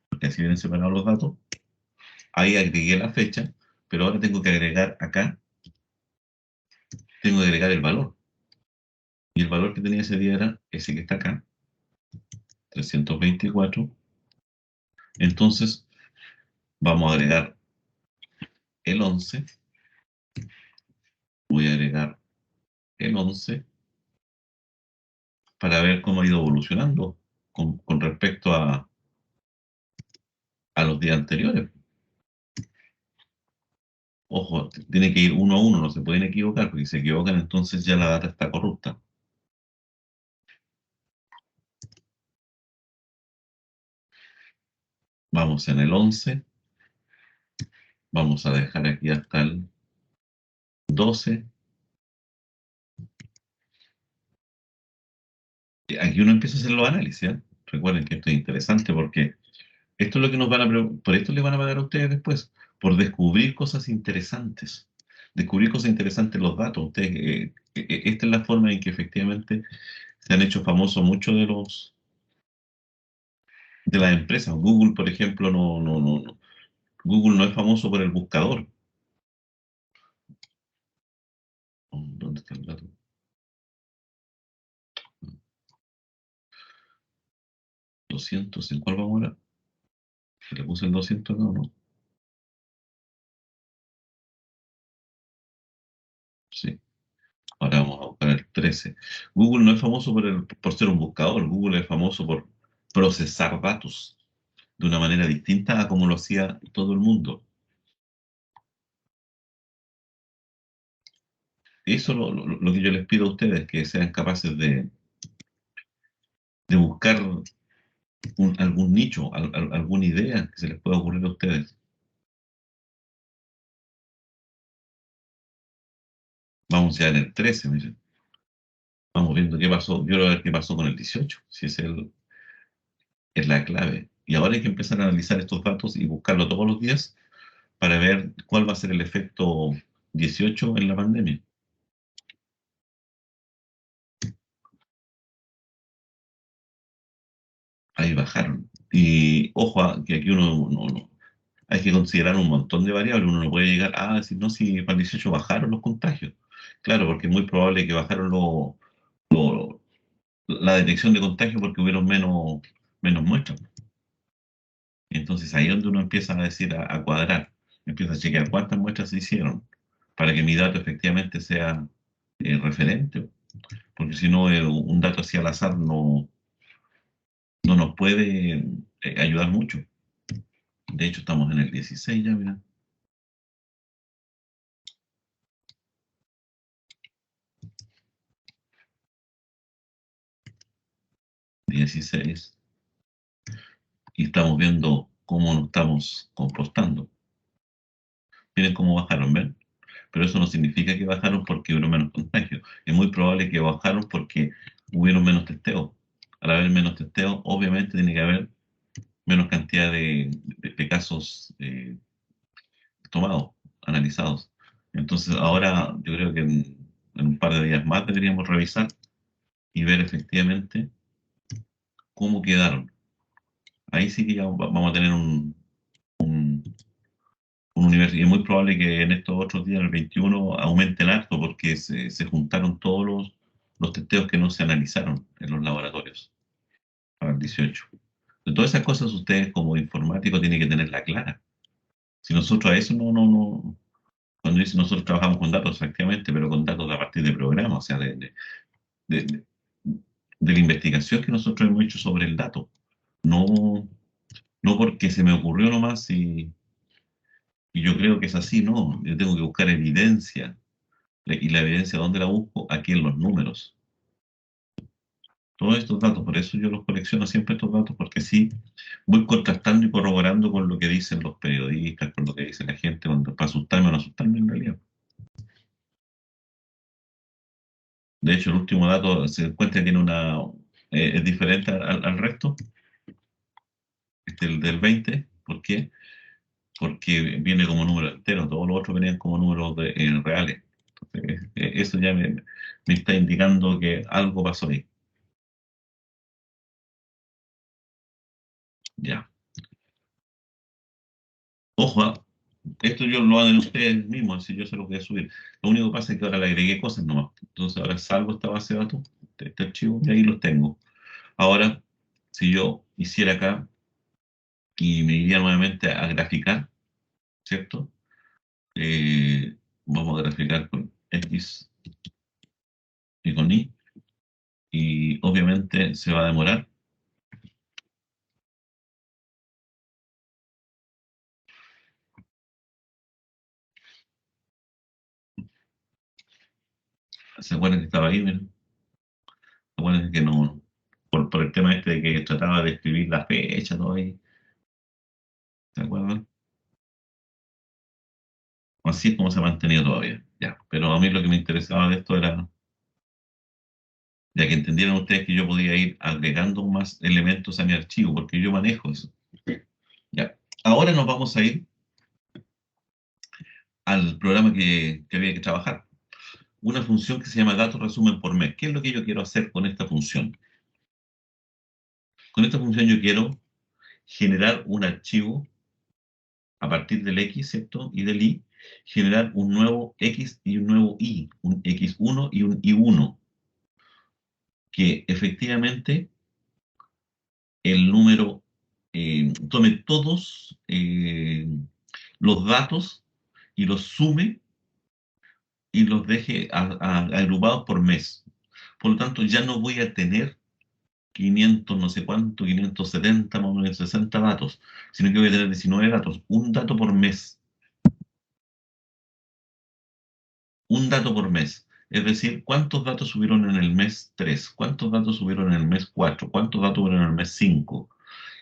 porque así vienen separados los datos. Ahí agregué la fecha, pero ahora tengo que agregar acá, tengo que agregar el valor. Y el valor que tenía ese día era ese que está acá, 324. Entonces vamos a agregar el 11, voy a agregar el 11 para ver cómo ha ido evolucionando con respecto a los días anteriores. Ojo, tiene que ir uno a uno, no se pueden equivocar, porque si se equivocan entonces ya la data está corrupta. Vamos en el 11, vamos a dejar aquí hasta el 12. Aquí uno empieza a hacer los análisis, ¿eh? Recuerden que esto es interesante porque esto es lo que nos van a, por esto les van a pagar a ustedes después, por descubrir cosas interesantes. Descubrir cosas interesantes en los datos. Ustedes, esta es la forma en que efectivamente se han hecho famosos muchos de las empresas. Google, por ejemplo, no. Google no es famoso por el buscador. ¿Dónde está el dato? 200, ¿en cuál vamos ahora? ¿Se le puse el 200 acá o no? Sí. Ahora vamos a buscar el 13. Google no es famoso por ser un buscador. Google es famoso por procesar datos de una manera distinta a como lo hacía todo el mundo. Eso es lo que yo les pido a ustedes, que sean capaces de buscar algún nicho, alguna idea que se les pueda ocurrir a ustedes. Vamos ya en el 13, miren. Vamos viendo qué pasó. Yo quiero ver qué pasó con el 18, si es la clave. Y ahora hay que empezar a analizar estos datos y buscarlo todos los días para ver cuál va a ser el efecto 18 en la pandemia. Ahí bajaron. Y ojo, que aquí uno hay que considerar un montón de variables. Uno no puede llegar a decir, no, si para el 18 bajaron los contagios. Claro, porque es muy probable que bajaron lo- la detección de contagio porque hubieron menos muestras. Entonces ahí es donde uno empieza a decir, a cuadrar, empieza a chequear cuántas muestras se hicieron para que mi dato efectivamente sea referente, porque si no, un dato así al azar no nos puede ayudar mucho. De hecho, estamos en el 16 ya, mira. 16. Y estamos viendo cómo nos estamos comportando. Miren cómo bajaron, ¿ven? Pero eso no significa que bajaron porque hubo menos contagio. Es muy probable que bajaron porque hubieron menos testeos. Al haber menos testeos, obviamente tiene que haber menos cantidad de casos tomados, analizados. Entonces, ahora yo creo que en un par de días más deberíamos revisar y ver efectivamente cómo quedaron. Ahí sí que ya vamos a tener un, un universo. Y es muy probable que en estos otros días, en el 21, aumenten harto porque se juntaron todos los testeos que no se analizaron en los laboratorios para el 18. De todas esas cosas ustedes como informáticos tienen que tenerla clara. Si nosotros a eso cuando dice nosotros trabajamos con datos, efectivamente, pero con datos a partir de programas, o sea, de- de- de la investigación que nosotros hemos hecho sobre el dato. No, no porque se me ocurrió nomás y yo creo que es así, no. Yo tengo que buscar evidencia. ¿Y la evidencia dónde la busco? Aquí en los números. Todos estos datos, por eso yo los colecciono siempre estos datos, porque sí voy contrastando y corroborando con lo que dicen los periodistas, con lo que dice la gente, para asustarme o no asustarme en realidad. De hecho, el último dato se encuentra que tiene es diferente al resto, el del 20. ¿Por qué? Porque viene como número entero, todos los otros venían como números reales. Entonces, eso ya me está indicando que algo pasó ahí. Ya. Ojo, esto yo lo hago ustedes mismos, si yo se lo voy a subir. Lo único que pasa es que ahora le agregué cosas nomás. Entonces ahora salgo esta base de datos, este archivo, y ahí los tengo. Ahora, si yo hiciera acá y me iría nuevamente a graficar, ¿cierto? Vamos a graficar con X y con Y. Y obviamente se va a demorar. ¿Se acuerdan que estaba ahí? Miren? ¿Se acuerdan que no? Por el tema este de que trataba de escribir la fecha, todo ahí. ¿Se acuerdan? Así es como se ha mantenido todavía. Ya. Pero a mí lo que me interesaba de esto era, ya que entendieran ustedes que yo podía ir agregando más elementos a mi archivo, porque yo manejo eso. Ya. Ahora nos vamos a ir al programa que había que trabajar. Una función que se llama datos resumen por mes. ¿Qué es lo que yo quiero hacer con esta función? Con esta función yo quiero generar un archivo a partir del X, ¿cierto? Y del Y, generar un nuevo X y un nuevo Y, un X1 y un Y1, que efectivamente el número tome todos los datos y los sume y los deje agrupados por mes. Por lo tanto, ya no voy a tener 500 no sé cuánto, 570, más o menos 60 datos, sino que voy a tener 19 datos, un dato por mes. Un dato por mes. Es decir, cuántos datos subieron en el mes 3, cuántos datos subieron en el mes 4, cuántos datos subieron en el mes 5.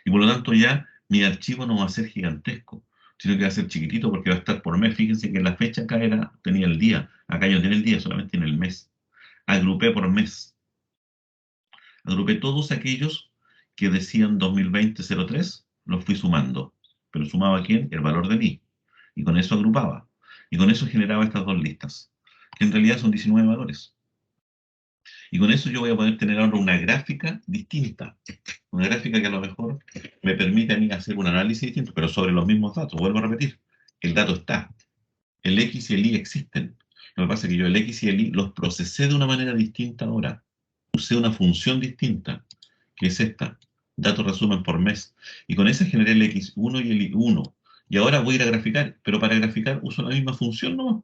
Y por lo tanto ya mi archivo no va a ser gigantesco, sino que va a ser chiquitito porque va a estar por mes. Fíjense que la fecha acá tenía el día, acá ya no tiene el día, solamente tiene el mes. Agrupé por mes. Agrupé todos aquellos que decían 2020-03, los fui sumando. Pero sumaba quién? El valor de mi. Y con eso agrupaba. Y con eso generaba estas dos listas, que en realidad son 19 valores. Y con eso yo voy a poder tener ahora una gráfica distinta. Una gráfica que a lo mejor me permite a mí hacer un análisis distinto, pero sobre los mismos datos. Vuelvo a repetir, el dato está. El X y el Y existen. Lo que pasa es que yo el X y el Y los procesé de una manera distinta ahora. Usé una función distinta, que es esta. Datos resumen por mes. Y con esa generé el X1 y el Y1. Y ahora voy a ir a graficar, pero para graficar uso la misma función, ¿no?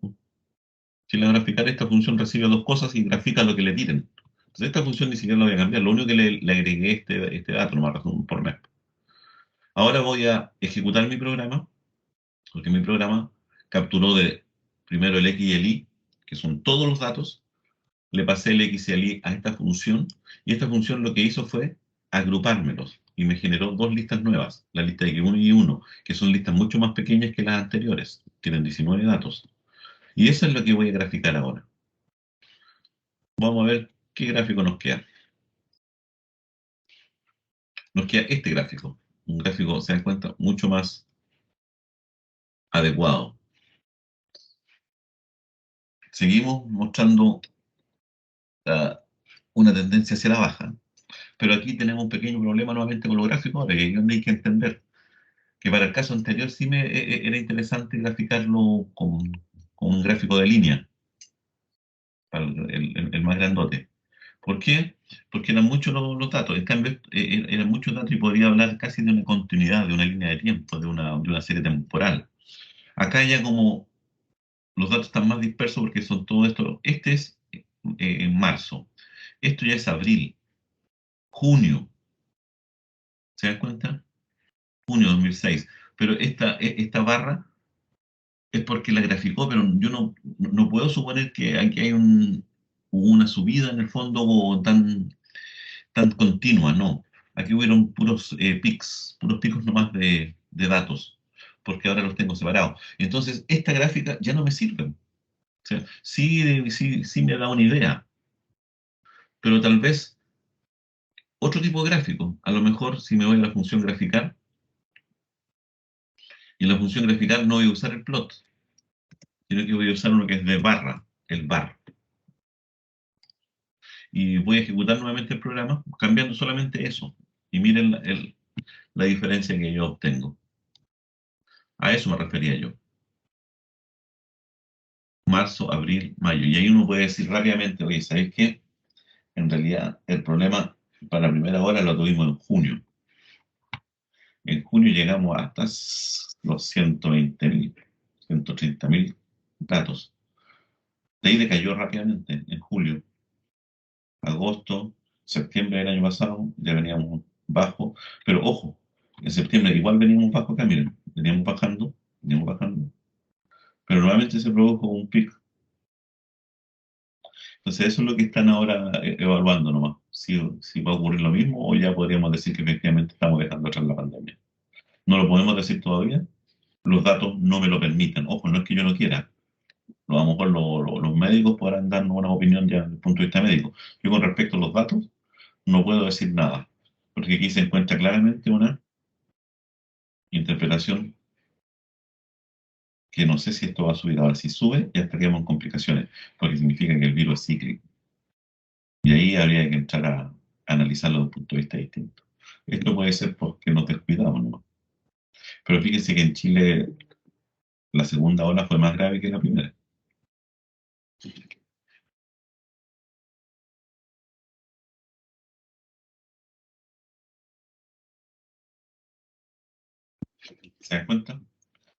Si la graficar, esta función recibe dos cosas y grafica lo que le tiren. Entonces esta función ni siquiera la voy a cambiar, lo único que le agregué este dato, nomás razón por mes. Ahora voy a ejecutar mi programa, porque mi programa capturó primero el X y el Y, que son todos los datos, le pasé el X y el Y a esta función, y esta función lo que hizo fue agrupármelos, y me generó dos listas nuevas, la lista de X1 y Y1, que son listas mucho más pequeñas que las anteriores, tienen 19 datos. Y eso es lo que voy a graficar ahora. Vamos a ver qué gráfico nos queda. Nos queda este gráfico, un gráfico, se dan cuenta, mucho más adecuado. Seguimos mostrando uh, una tendencia hacia la baja, pero aquí tenemos un pequeño problema nuevamente con los gráficos, ahora que hay que entender que para el caso anterior sí era interesante graficarlo con un gráfico de línea, para el más grandote. ¿Por qué? Porque eran muchos los datos, en cambio eran muchos datos y podría hablar casi de una continuidad, de una línea de tiempo, de una serie temporal. Acá ya como los datos están más dispersos porque son todo esto. Este es en marzo. Esto ya es abril, junio. ¿Se dan cuenta? Junio de 2006. Pero esta barra es porque la graficó, pero yo no puedo suponer que aquí hay una subida en el fondo tan continua, no. Aquí hubieron puros pics, puros picos nomás de datos, porque ahora los tengo separados. Entonces, esta gráfica ya no me sirve. O sea, sí me da una idea, pero tal vez otro tipo de gráfico. A lo mejor si me voy a la función graficar, y en la función graficar no voy a usar el plot, sino que voy a usar uno que es de barra, el bar. Y voy a ejecutar nuevamente el programa cambiando solamente eso. Y miren la diferencia que yo obtengo. A eso me refería yo. Marzo, abril, mayo. Y ahí uno puede decir rápidamente, oye, ¿sabéis qué? En realidad el problema para la primera hora lo tuvimos en junio. En junio llegamos hasta los 120.000, 130.000 datos. De ahí decayó rápidamente en julio, agosto, septiembre del año pasado, ya veníamos bajo, pero ojo, en septiembre igual veníamos bajo acá, miren, veníamos bajando, pero nuevamente se produjo un pico. Entonces eso es lo que están ahora evaluando nomás, si va a ocurrir lo mismo o ya podríamos decir que efectivamente estamos dejando atrás la pandemia. No lo podemos decir todavía, los datos no me lo permiten. Ojo, no es que yo no quiera, a lo mejor los médicos podrán darnos una opinión ya desde el punto de vista médico. Yo con respecto a los datos no puedo decir nada, porque aquí se encuentra claramente una interpretación que no sé si esto va a subir ahora. Si sube, ya estaríamos en complicaciones, porque significa que el virus es cíclico. Y ahí habría que entrar a analizarlo desde un punto de vista distinto. Esto puede ser porque nos descuidamos, ¿no? Pero fíjense que en Chile la segunda ola fue más grave que la primera. ¿Se dan cuenta?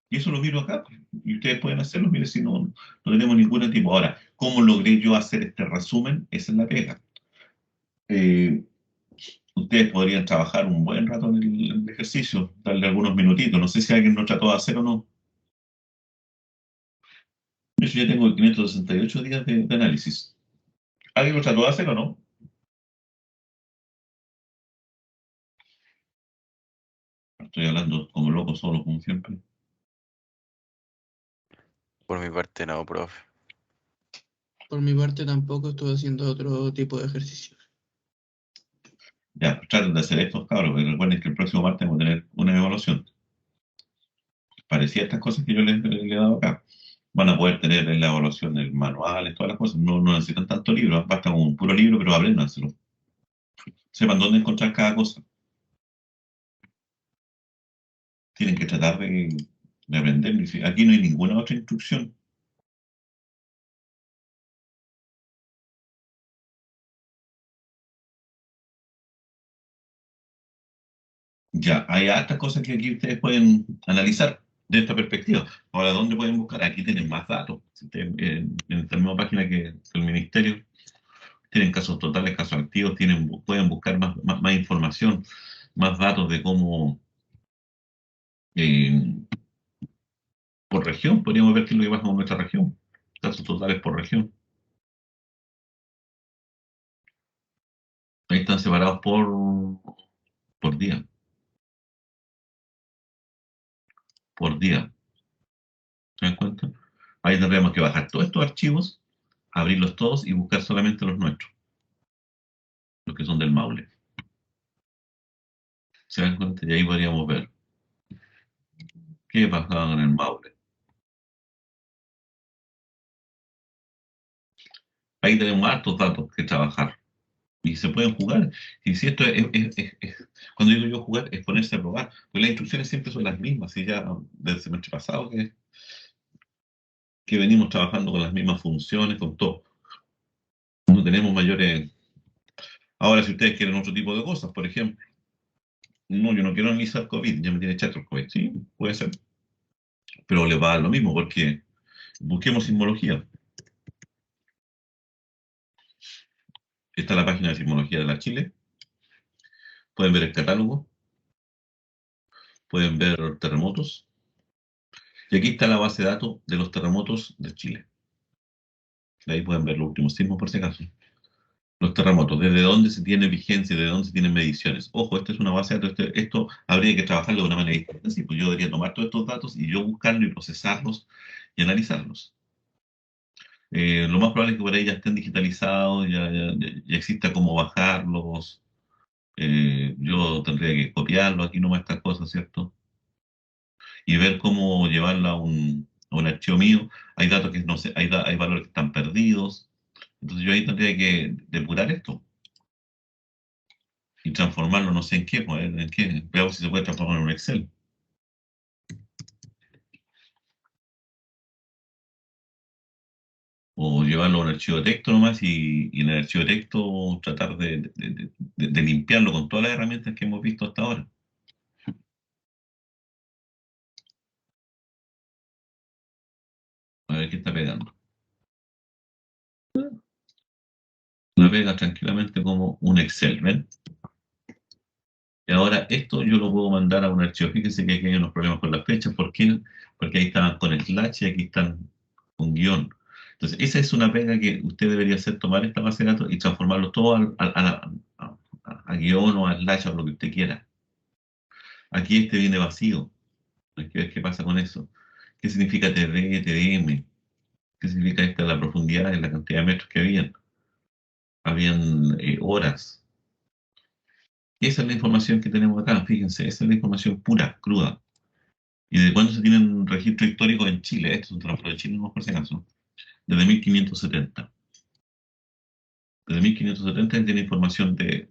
Y eso lo miro acá, pues, y ustedes pueden hacerlo, mire, si no, no tenemos ningún tipo. Ahora, ¿cómo logré yo hacer este resumen? Esa es la pega. Eh, Ustedes podrían trabajar un buen rato en el ejercicio, darle algunos minutitos. No sé si alguien lo trató de hacer o no. Yo ya tengo 568 días de análisis. ¿Alguien lo trató de hacer o no? Estoy hablando como loco solo, como siempre. Por mi parte, no, profe. Por mi parte tampoco estuve haciendo otro tipo de ejercicios. Ya, pues traten de hacer estos cabros, pero recuerden que el próximo martes vamos a tener una evaluación. Parecía estas cosas que yo les he dado acá. Van a poder tener en la evaluación el manual, todas las cosas. No, no necesitan tanto libro, basta con un puro libro, pero apréndanselo. Sepan dónde encontrar cada cosa. Tienen que tratar de aprender. Aquí no hay ninguna otra instrucción. Ya, hay hartas cosas que aquí ustedes pueden analizar de esta perspectiva. Ahora, ¿dónde pueden buscar? Aquí tienen más datos. Si ustedes, en esta misma página que el ministerio, tienen casos totales, casos activos, pueden buscar más información, más datos de cómo, eh, por región, podríamos ver qué es lo que pasa con nuestra región. Casos totales por región. Ahí están separados por día. Por día. ¿Se dan cuenta? Ahí tendríamos que bajar todos estos archivos, abrirlos todos y buscar solamente los nuestros, los que son del Maule. ¿Se dan cuenta? Y ahí podríamos ver qué pasaba en el Maule. Ahí tenemos hartos datos que trabajar. Y se pueden jugar. Y si esto cuando digo yo jugar, es ponerse a probar. Pues las instrucciones siempre son las mismas. Y ya desde el semestre pasado que venimos trabajando con las mismas funciones, con todo. No tenemos mayores. Ahora, si ustedes quieren otro tipo de cosas, por ejemplo, no, yo no quiero analizar COVID, ya me tiene chato el COVID. Sí, puede ser. Pero les va a dar lo mismo, porque busquemos sismología. Esta es la página de sismología de la Chile. Pueden ver el catálogo, pueden ver terremotos. Y aquí está la base de datos de los terremotos de Chile. De ahí pueden ver los últimos sismos por si acaso. Los terremotos, desde dónde se tiene vigencia, desde dónde se tienen mediciones. Ojo, esta es una base de datos, esto habría que trabajarlo de una manera distinta. Sí, pues yo debería tomar todos estos datos y yo buscarlos y procesarlos y analizarlos. Lo más probable es que por ahí ya estén digitalizados, ya exista cómo bajarlos. Yo tendría que copiarlo aquí nomás estas cosas, ¿cierto? Y ver cómo llevarla a un archivo mío. Hay datos que no sé, hay valores que están perdidos. Entonces yo ahí tendría que depurar esto y transformarlo no sé en qué, pues, en qué. Veamos si se puede transformar en un Excel. O llevarlo a un archivo de texto nomás y en el archivo de texto tratar de limpiarlo con todas las herramientas que hemos visto hasta ahora. A ver Aquí está pegando. La pega tranquilamente como un Excel, ¿ven? Y ahora esto yo lo puedo mandar a un archivo. Fíjense que aquí hay unos problemas con las fechas. ¿Por qué? Porque ahí estaban con slash y aquí están con guión. Entonces, esa es una pega que usted debería hacer, tomar esta base de datos y transformarlo todo a guión o a slash o lo que usted quiera. Aquí este viene vacío. Hay que ver qué pasa con eso. ¿Qué significa TD, TDM? ¿Qué significa esta la profundidad en la cantidad de metros que habían? Habían horas. Esa es la información que tenemos acá, fíjense, esa es la información pura, cruda. ¿Y de cuándo se tienen registro histórico en Chile? Estos son terremotos de Chile, no por si acaso. Desde 1570. Desde 1570 se tiene información del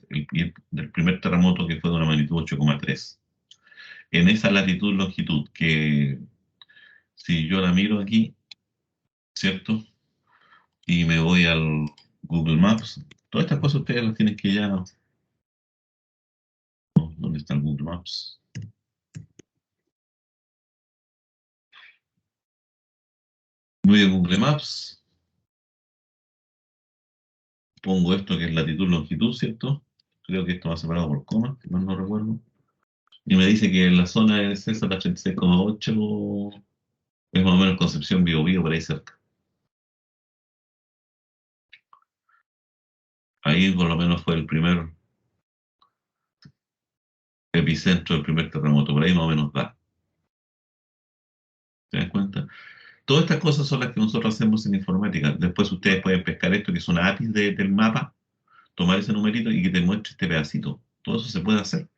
primer terremoto que fue de una magnitud 8,3. En esa latitud, longitud, que si yo la miro aquí, ¿cierto? Y me voy al Google Maps, todas estas cosas ustedes las tienen que ya... ¿no? ¿Dónde está el Google Maps? Voy a Google Maps, pongo esto que es latitud, longitud, ¿cierto? Creo que esto va separado por coma, si mal no recuerdo. Y me dice que la zona es esa, la 36,8, es más o menos Concepción, Biobío, por ahí cerca. Ahí por lo menos fue el primer epicentro del primer terremoto, por ahí más o menos da. ¿Se dan cuenta? Todas estas cosas son las que nosotros hacemos en informática. Después ustedes pueden pescar esto, que es una API del mapa, tomar ese numerito y que te muestre este pedacito. Todo eso se puede hacer.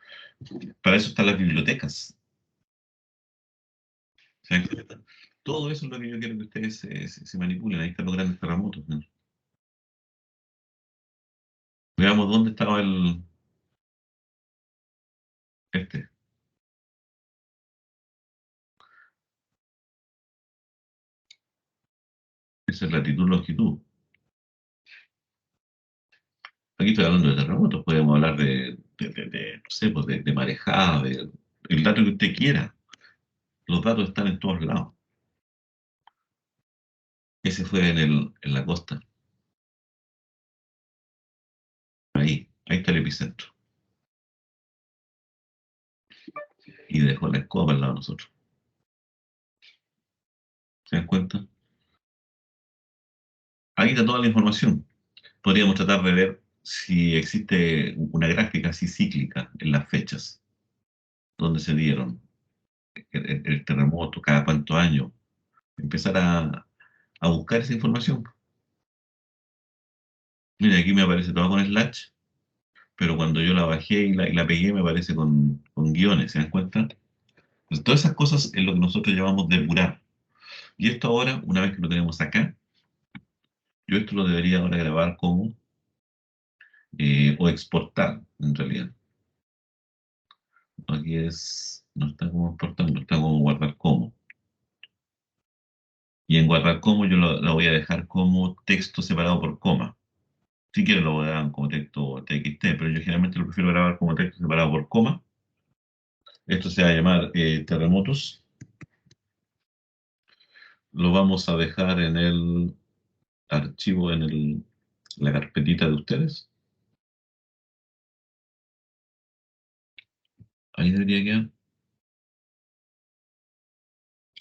Para eso están las bibliotecas. ¿Se dan cuenta? Todo eso es lo que yo quiero que ustedes se manipulen. Ahí están los grandes terremotos, ¿no? Veamos dónde estaba este. Esa es latitud, longitud. Aquí estoy hablando de terremotos, podemos hablar no sé, pues de marejada, el dato que usted quiera. Los datos están en todos lados. Ese fue en la costa. Ahí está el epicentro. Y dejó la escoba al lado de nosotros. ¿Se dan cuenta? Ahí está toda la información. Podríamos tratar de ver si existe una gráfica así cíclica en las fechas, donde se dieron el terremoto, cada cuántos años. Empezar a buscar esa información. Mira, aquí me aparece todo con slash, pero cuando yo la bajé y la pegué me aparece con guiones, ¿se dan cuenta? Entonces, todas esas cosas es lo que nosotros llamamos depurar. Y esto ahora, una vez que lo tenemos acá, yo esto lo debería ahora grabar como, o exportar, en realidad. Aquí no está como exportar, no está como guardar como. Y en guardar como yo la voy a dejar como texto separado por coma. Si quiero lo voy a dar como texto TXT, pero yo generalmente lo prefiero grabar como texto separado por coma. Esto se va a llamar terremotos. Lo vamos a dejar en el archivo, la carpetita de ustedes. Ahí debería quedar.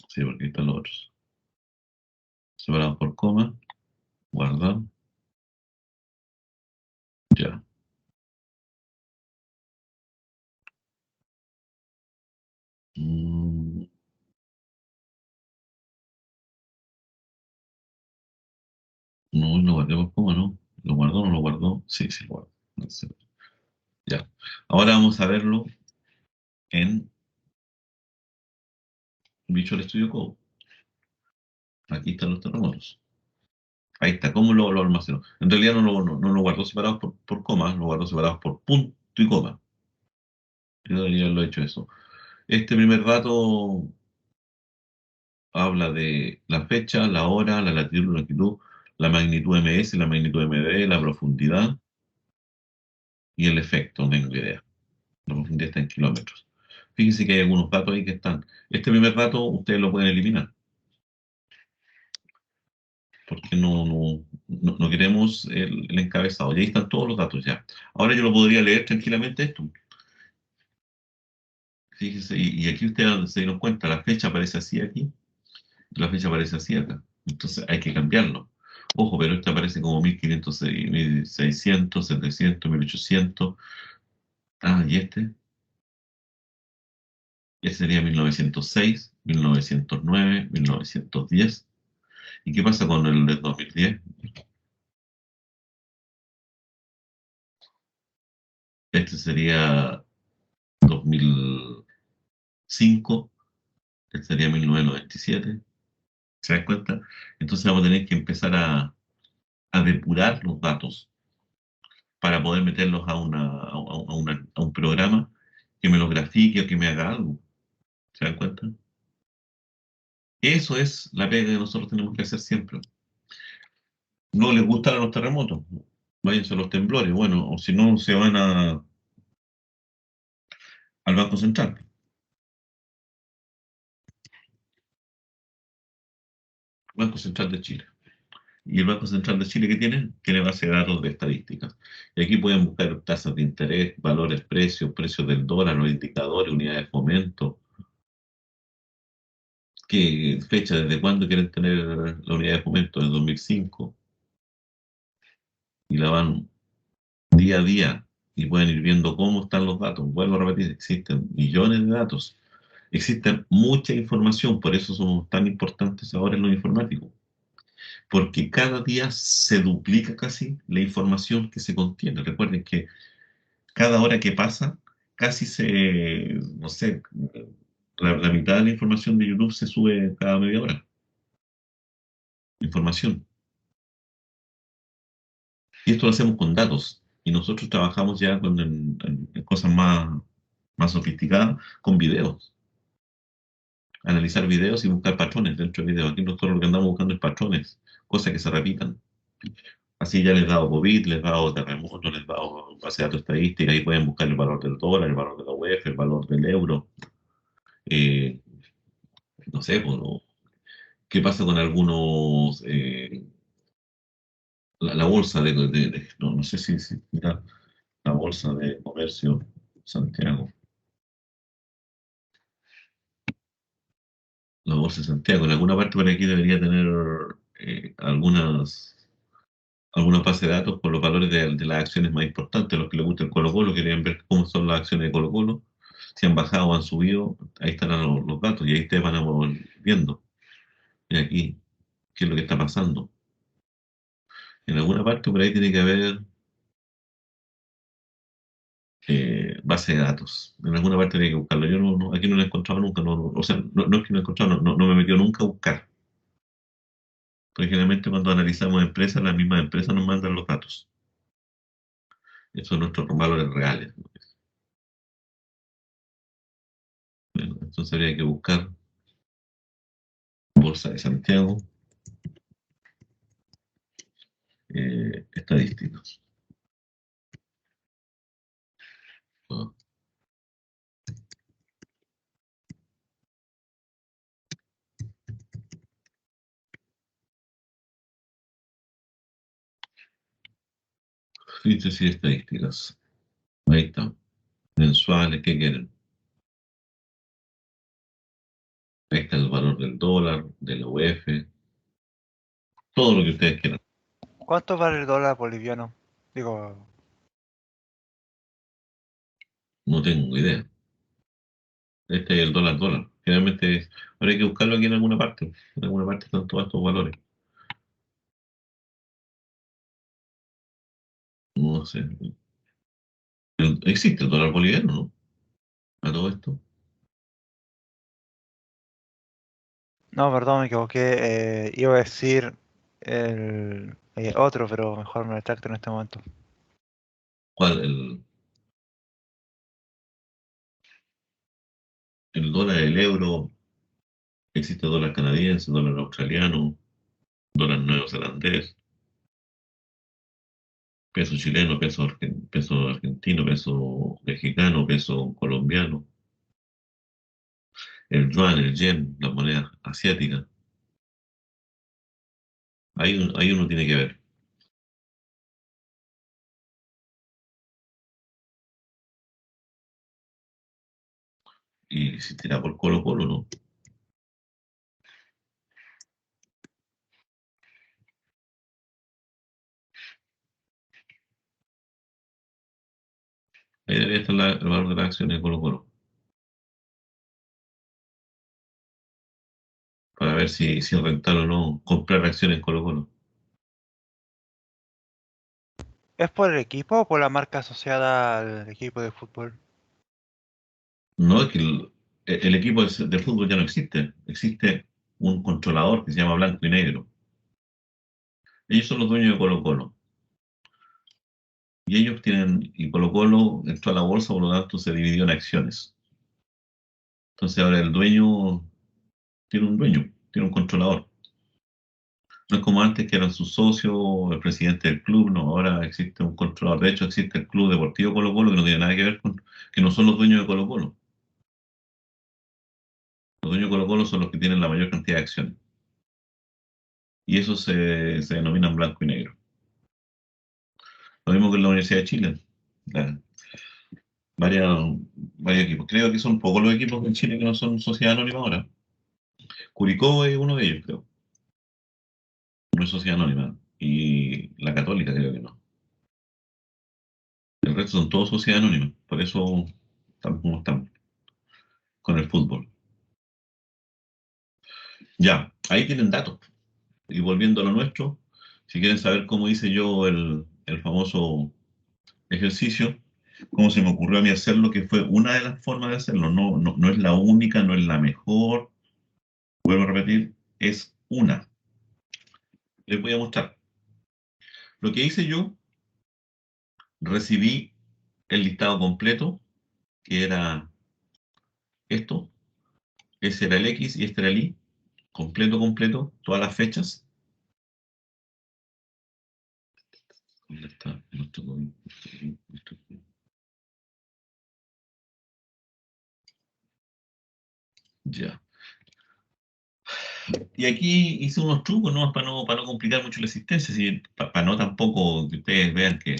Sí, porque ahí están los otros. Separados por coma. Guardar. Ya. Mm, no lo guardé por coma, ¿no? ¿Lo guardó o no lo guardó? Sí, sí, lo guardó. No sé. Ya. Ahora vamos a verlo en Visual Studio Code. Aquí están los terremotos. Ahí está. ¿Cómo lo almacenó? En realidad no lo guardó separados por comas, lo guardó separados por punto y coma. Yo debería haberlo hecho eso. Este primer dato habla de la fecha, la hora, la latitud, la longitud, la magnitud ms, la magnitud md, la profundidad y el efecto, no tengo idea. La profundidad está en kilómetros. Fíjense que hay algunos datos ahí que están. Este primer dato ustedes lo pueden eliminar. porque no queremos el encabezado. Y ahí están todos los datos ya. Ahora yo lo podría leer tranquilamente esto. Fíjese, y aquí usted se dieron cuenta, la fecha aparece así aquí, la fecha aparece así acá. Entonces hay que cambiarlo. Ojo, pero este aparece como 1500, 1600, 700, 1800. Ah, y este sería 1906, 1909, 1910. ¿Y qué pasa con el de 2010? Este sería 2005, este sería 1997. ¿Se dan cuenta? Entonces vamos a tener que empezar a depurar los datos para poder meterlos a un programa que me los grafique o que me haga algo. ¿Se dan cuenta? Eso es la pega que nosotros tenemos que hacer siempre. No les gustan los terremotos, váyanse a los temblores, bueno, o si no, se van al Banco Central. Banco Central de Chile. ¿Y el Banco Central de Chile qué tiene? Tiene base de datos de estadísticas. Y aquí pueden buscar tasas de interés, valores, precios, precios del dólar, los indicadores, unidades de fomento, qué fecha, desde cuándo quieren tener la unidad de fomento, desde 2005, y la van día a día y pueden ir viendo cómo están los datos. Vuelvo a repetir, existen millones de datos, existe mucha información, por eso somos tan importantes ahora en lo informático, porque cada día se duplica casi la información que se contiene. Recuerden que cada hora que pasa, casi no sé, la mitad de la información de YouTube se sube cada media hora. Información. Y esto lo hacemos con datos. Y nosotros trabajamos ya en cosas más sofisticadas con videos. Analizar videos y buscar patrones dentro de videos. Aquí nosotros lo que andamos buscando es patrones, cosas que se repitan. Así ya les he dado COVID, les he dado terremoto, les he dado base de datos estadística, ahí pueden buscar el valor del dólar, el valor de la UEF, el valor del euro. Eh, no sé, pues, qué pasa con algunos, la bolsa no sé si mira, la bolsa de comercio Santiago. La bolsa de Santiago. En alguna parte por aquí debería tener alguna base de datos con los valores de las acciones más importantes. Los que les gusta el Colo-Colo querían ver cómo son las acciones de Colo-Colo, si han bajado o han subido, ahí están los datos y ahí ustedes van a ir viendo. Y aquí, qué es lo que está pasando. En alguna parte por ahí tiene que haber base de datos. En alguna parte tiene que buscarlo. Yo aquí no lo he encontrado nunca. O sea, no es que no he encontrado, no me he metido nunca a buscar. Porque generalmente cuando analizamos empresas, las mismas empresas nos mandan los datos. Esos son nuestros valores reales, ¿no? Bueno, entonces habría que buscar Bolsa de Santiago, estadísticas. Ah, síntesis de estadísticas. Ahí está. Mensuales, ¿qué quieren? Ahí está el valor del dólar, de la UF, todo lo que ustedes quieran. ¿Cuánto vale el dólar boliviano? Digo, No tengo idea. Este es el dólar. Generalmente habría que buscarlo aquí en alguna parte. En alguna parte están todos estos valores. No sé. Existe el dólar boliviano, ¿no? A todo esto. no, perdón, me equivoqué. Iba a decir el otro, pero mejor me retracto en este momento. ¿Cuál? El dólar, el euro. Existe dólar canadiense, dólar australiano, dólar neozelandés, peso chileno, peso argentino, peso mexicano, peso colombiano, el yuan, el yen, la moneda asiática. Ahí uno tiene que ver. Y si tira por Colo-Colo, ¿no? Ahí debería estar el valor de las acciones de Colo-Colo. Para ver si es rentable o no comprar acciones en Colo-Colo. ¿Es por el equipo o por la marca asociada al equipo de fútbol? No, es que el equipo de fútbol ya no existe. Existe un controlador que se llama Blanco y Negro. Ellos son los dueños de Colo-Colo. Y ellos tienen, y Colo-Colo entró a la bolsa, por lo tanto se dividió en acciones. Entonces ahora el dueño tiene un controlador. No es como antes que eran sus socios, el presidente del club, no, ahora existe un controlador. De hecho, existe el Club Deportivo Colo-Colo que no tiene nada que ver con, que no son los dueños de Colo-Colo. Los dueños de Colo-Colo son los que tienen la mayor cantidad de acciones. Y eso se denominan blanco y negro. Lo mismo que en la Universidad de Chile. La- varias, varios equipos. Creo que son pocos los equipos en Chile que no son sociedad anónima ahora. Curicó es uno de ellos, creo. No es sociedad anónima. Y la Católica creo que no. El resto son todos sociedad anónima. Por eso estamos como estamos con el fútbol. Ya, ahí tienen datos. Y volviendo a lo nuestro, si quieren saber cómo hice yo el famoso ejercicio, cómo se me ocurrió a mí hacerlo, que fue una de las formas de hacerlo. No es la única, no es la mejor. Vuelvo a repetir, es una. Les voy a mostrar. Lo que hice yo, recibí el listado completo, que era esto. Ese era el X y este era el Y. Completo, todas las fechas. ¿Dónde está? Ya. Y aquí hice unos trucos, ¿no? Para no complicar mucho la existencia, para no tampoco que ustedes vean que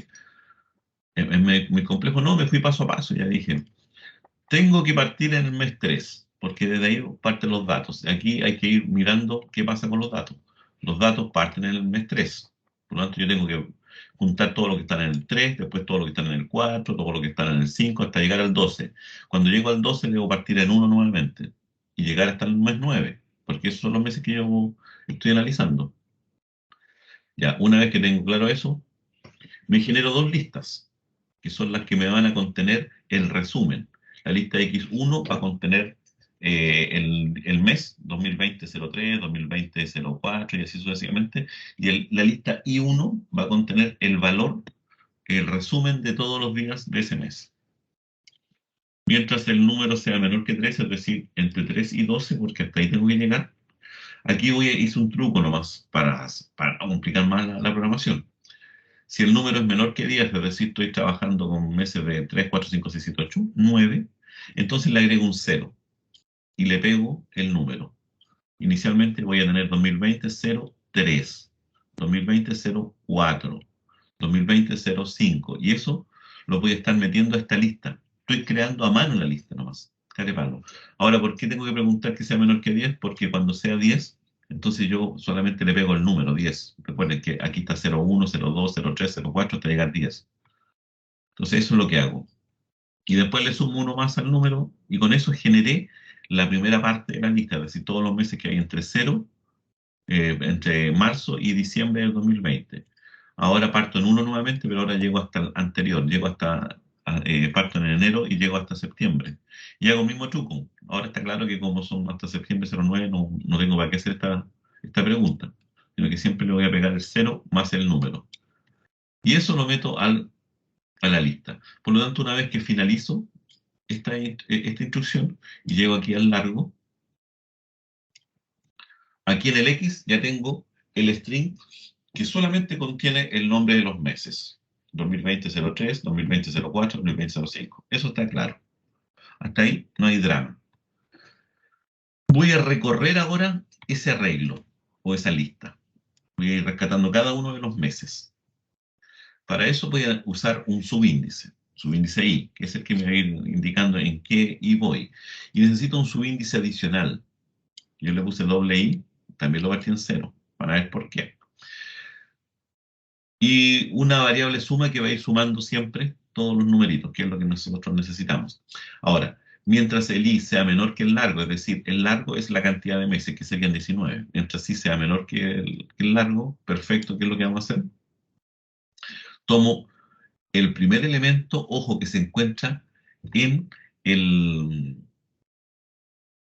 es muy complejo. No, me fui paso a paso, ya dije, tengo que partir en el mes 3 porque desde ahí parten los datos. Aquí hay que ir mirando qué pasa con los datos. Los datos parten en el mes 3. Por lo tanto, yo tengo que juntar todo lo que está en el 3, después todo lo que está en el 4, todo lo que está en el 5, hasta llegar al 12. Cuando llego al 12, debo partir en uno nuevamente y llegar hasta el mes 9, porque esos son los meses que yo estoy analizando. Ya, una vez que tengo claro eso, me genero dos listas, que son las que me van a contener el resumen. La lista X1 va a contener el mes 2020-03, 2020-04 y así sucesivamente. Y la lista Y1 va a contener el valor, el resumen de todos los días de ese mes. Mientras el número sea menor que 3, es decir, entre 3 y 12, porque hasta ahí tengo que llegar. Aquí hice un truco nomás para no complicar más la programación. Si el número es menor que 10, es decir, estoy trabajando con meses de 3, 4, 5, 6, 7, 8, 9, entonces le agrego un 0 y le pego el número. Inicialmente voy a tener 2020 03, 2020 04, 2020 05, y eso lo voy a estar metiendo a esta lista. Estoy creando a mano la lista nomás. Carepalo. Ahora, ¿por qué tengo que preguntar que sea menor que 10? Porque cuando sea 10, entonces yo solamente le pego el número 10. Recuerden que aquí está 01, 02, 03, 04 hasta llegar 10. Entonces eso es lo que hago. Y después le sumo uno más al número y con eso generé la primera parte de la lista, es decir, todos los meses que hay entre 0, entre marzo y diciembre del 2020. Ahora parto en uno nuevamente, pero ahora llego hasta el anterior, parto en enero y llego hasta septiembre. Y hago el mismo truco. Ahora está claro que como son hasta septiembre 09, no tengo para qué hacer esta pregunta, sino que siempre le voy a pegar el 0 más el número. Y eso lo meto a la lista. Por lo tanto, una vez que finalizo esta instrucción y llego aquí al largo, aquí en el X ya tengo el string que solamente contiene el nombre de los meses. 2020-03, 2020-04, 2020-05. Eso está claro. Hasta ahí no hay drama. Voy a recorrer ahora ese arreglo o esa lista. Voy a ir rescatando cada uno de los meses. Para eso voy a usar un subíndice I, que es el que me va a ir indicando en qué I voy. Y necesito un subíndice adicional. Yo le puse doble I, también lo batí en 0, para ver por qué. Y una variable suma que va a ir sumando siempre todos los numeritos, que es lo que nosotros necesitamos. Ahora, mientras el I sea menor que el largo, es decir, el largo es la cantidad de meses, que serían 19. Mientras I sea menor que el largo, perfecto, ¿qué es lo que vamos a hacer? Tomo el primer elemento, ojo, que se encuentra en, el,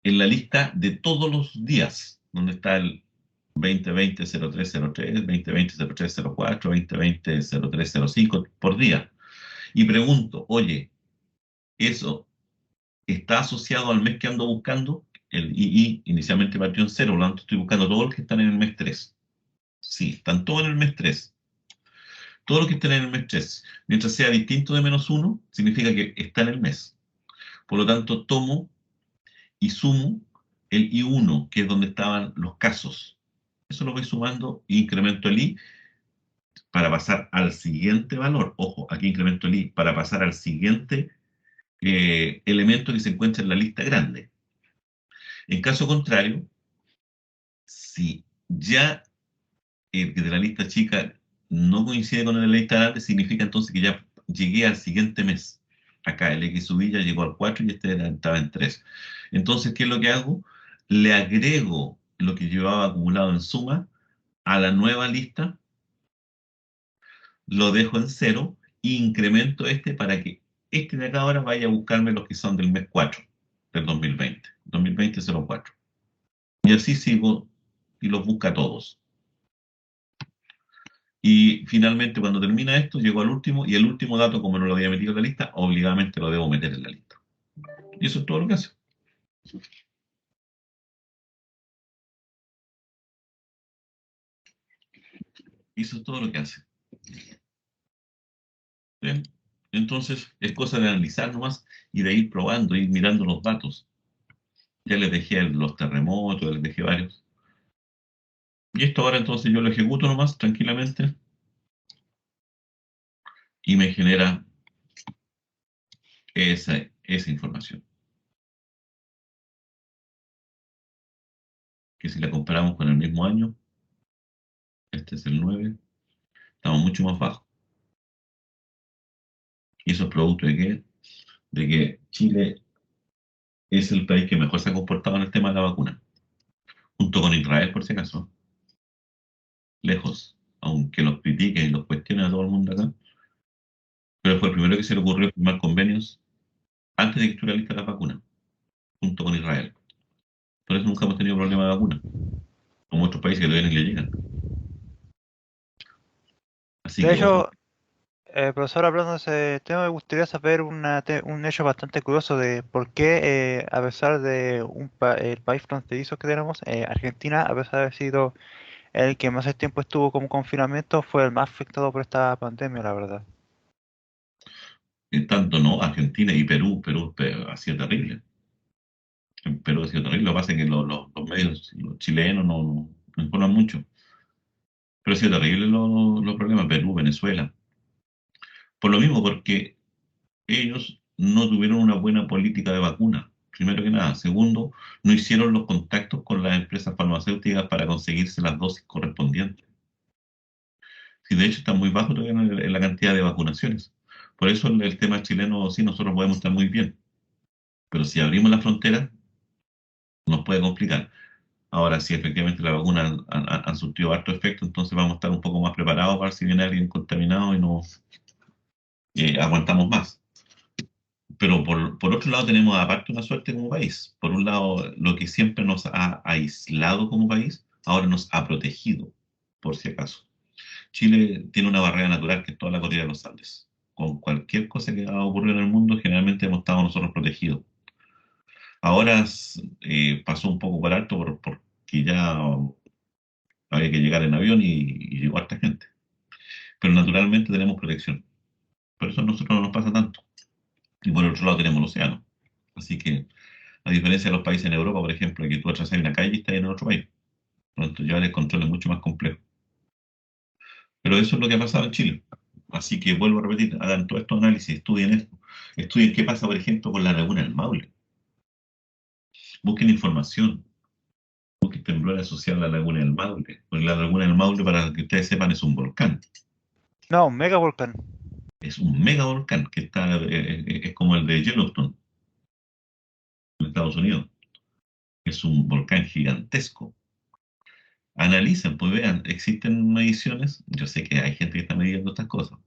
en la lista de todos los días, donde está el 2020-0303, 2020-0304, 2020-0305 por día. Y pregunto, oye, ¿eso está asociado al mes que ando buscando? El II inicialmente partió en 0, por lo tanto estoy buscando todos los que están en el mes 3. Sí, están todos en el mes 3. Todo lo que está en el mes 3, mientras sea distinto de -1, significa que está en el mes. Por lo tanto, tomo y sumo el I1, que es donde estaban los casos. Eso lo voy sumando e incremento el I para pasar al siguiente valor. Ojo, aquí incremento el I para pasar al siguiente elemento que se encuentra en la lista grande. En caso contrario, si ya de la lista chica no coincide con la lista grande, significa entonces que ya llegué al siguiente mes. Acá el X sub I ya llegó al 4 y este estaba en 3. Entonces, ¿qué es lo que hago? Le agrego lo que llevaba acumulado en suma a la nueva lista, lo dejo en 0 e incremento este para que este de acá ahora vaya a buscarme los que son del mes 4 del 2020. 2020-04. Y así sigo y los busca todos. Y finalmente, cuando termina esto, llego al último, y el último dato, como no lo había metido en la lista, obligadamente lo debo meter en la lista. Y eso es todo lo que hace. Eso es todo lo que hace. ¿Bien? Entonces, es cosa de analizar nomás y de ir probando, ir mirando los datos. Ya les dejé los terremotos, les dejé varios. Y esto ahora entonces yo lo ejecuto nomás tranquilamente y me genera esa información. Que si la comparamos con el mismo año, este es el 9, estamos mucho más bajos. Y eso es producto de qué? De que Chile es el país que mejor se ha comportado en el tema de la vacuna, junto con Israel, por si acaso, lejos, aunque los critiquen y los cuestionen a todo el mundo acá, pero fue el primero que se le ocurrió firmar convenios antes de que estuviera lista la vacuna, junto con Israel. Por eso nunca hemos tenido problema de vacuna, como otros países que todavía ni le llegan. Así De que, ojo, hecho, profesor, hablando de ese tema, me gustaría saber un hecho bastante curioso de por qué, a pesar de el país fronterizo que tenemos, Argentina, a pesar de haber sido el que más tiempo estuvo como confinamiento, fue el más afectado por esta pandemia, la verdad. en tanto no, Argentina y Perú ha sido terrible. En Perú ha sido terrible, lo que pasa es que los medios, los chilenos no informan mucho. Pero ha sido terrible los problemas, Perú, Venezuela. Por lo mismo, porque ellos no tuvieron una buena política de vacuna, primero que nada. Segundo, no hicieron los contactos con las empresas farmacéuticas para conseguirse las dosis correspondientes. Sí, de hecho, está muy bajo todavía en la cantidad de vacunaciones. Por eso el tema chileno, sí, nosotros podemos estar muy bien. Pero si abrimos la frontera, nos puede complicar. Ahora, si efectivamente la vacuna han surtido harto efecto, entonces vamos a estar un poco más preparados para si viene alguien contaminado y nos aguantamos más. Pero por otro lado tenemos aparte una suerte como país. Por un lado, lo que siempre nos ha aislado como país, ahora nos ha protegido, por si acaso. Chile tiene una barrera natural que es toda la cordillera de los Andes. Con cualquier cosa que ha ocurrido en el mundo, generalmente hemos estado nosotros protegidos. Ahora pasó un poco por alto porque ya había que llegar en avión y llegó harta gente. Pero naturalmente tenemos protección. Por eso a nosotros no nos pasa tanto. Y por otro lado tenemos el océano. Así que, a diferencia de los países en Europa, por ejemplo, que tú atravesas una calle y estás en otro país. Por lo tanto, ya el control es mucho más complejo. Pero eso es lo que ha pasado en Chile. Así que vuelvo a repetir, hagan todos estos análisis, estudien esto. Estudien qué pasa, por ejemplo, con la laguna del Maule. Busquen información. Busquen temblores asociados a la laguna del Maule. Porque la laguna del Maule, para que ustedes sepan, es un volcán. No, un mega volcán. Es un mega volcán que está, es como el de Yellowstone, en Estados Unidos. Es un volcán gigantesco. Analicen, pues vean, existen mediciones. Yo sé que hay gente que está midiendo estas cosas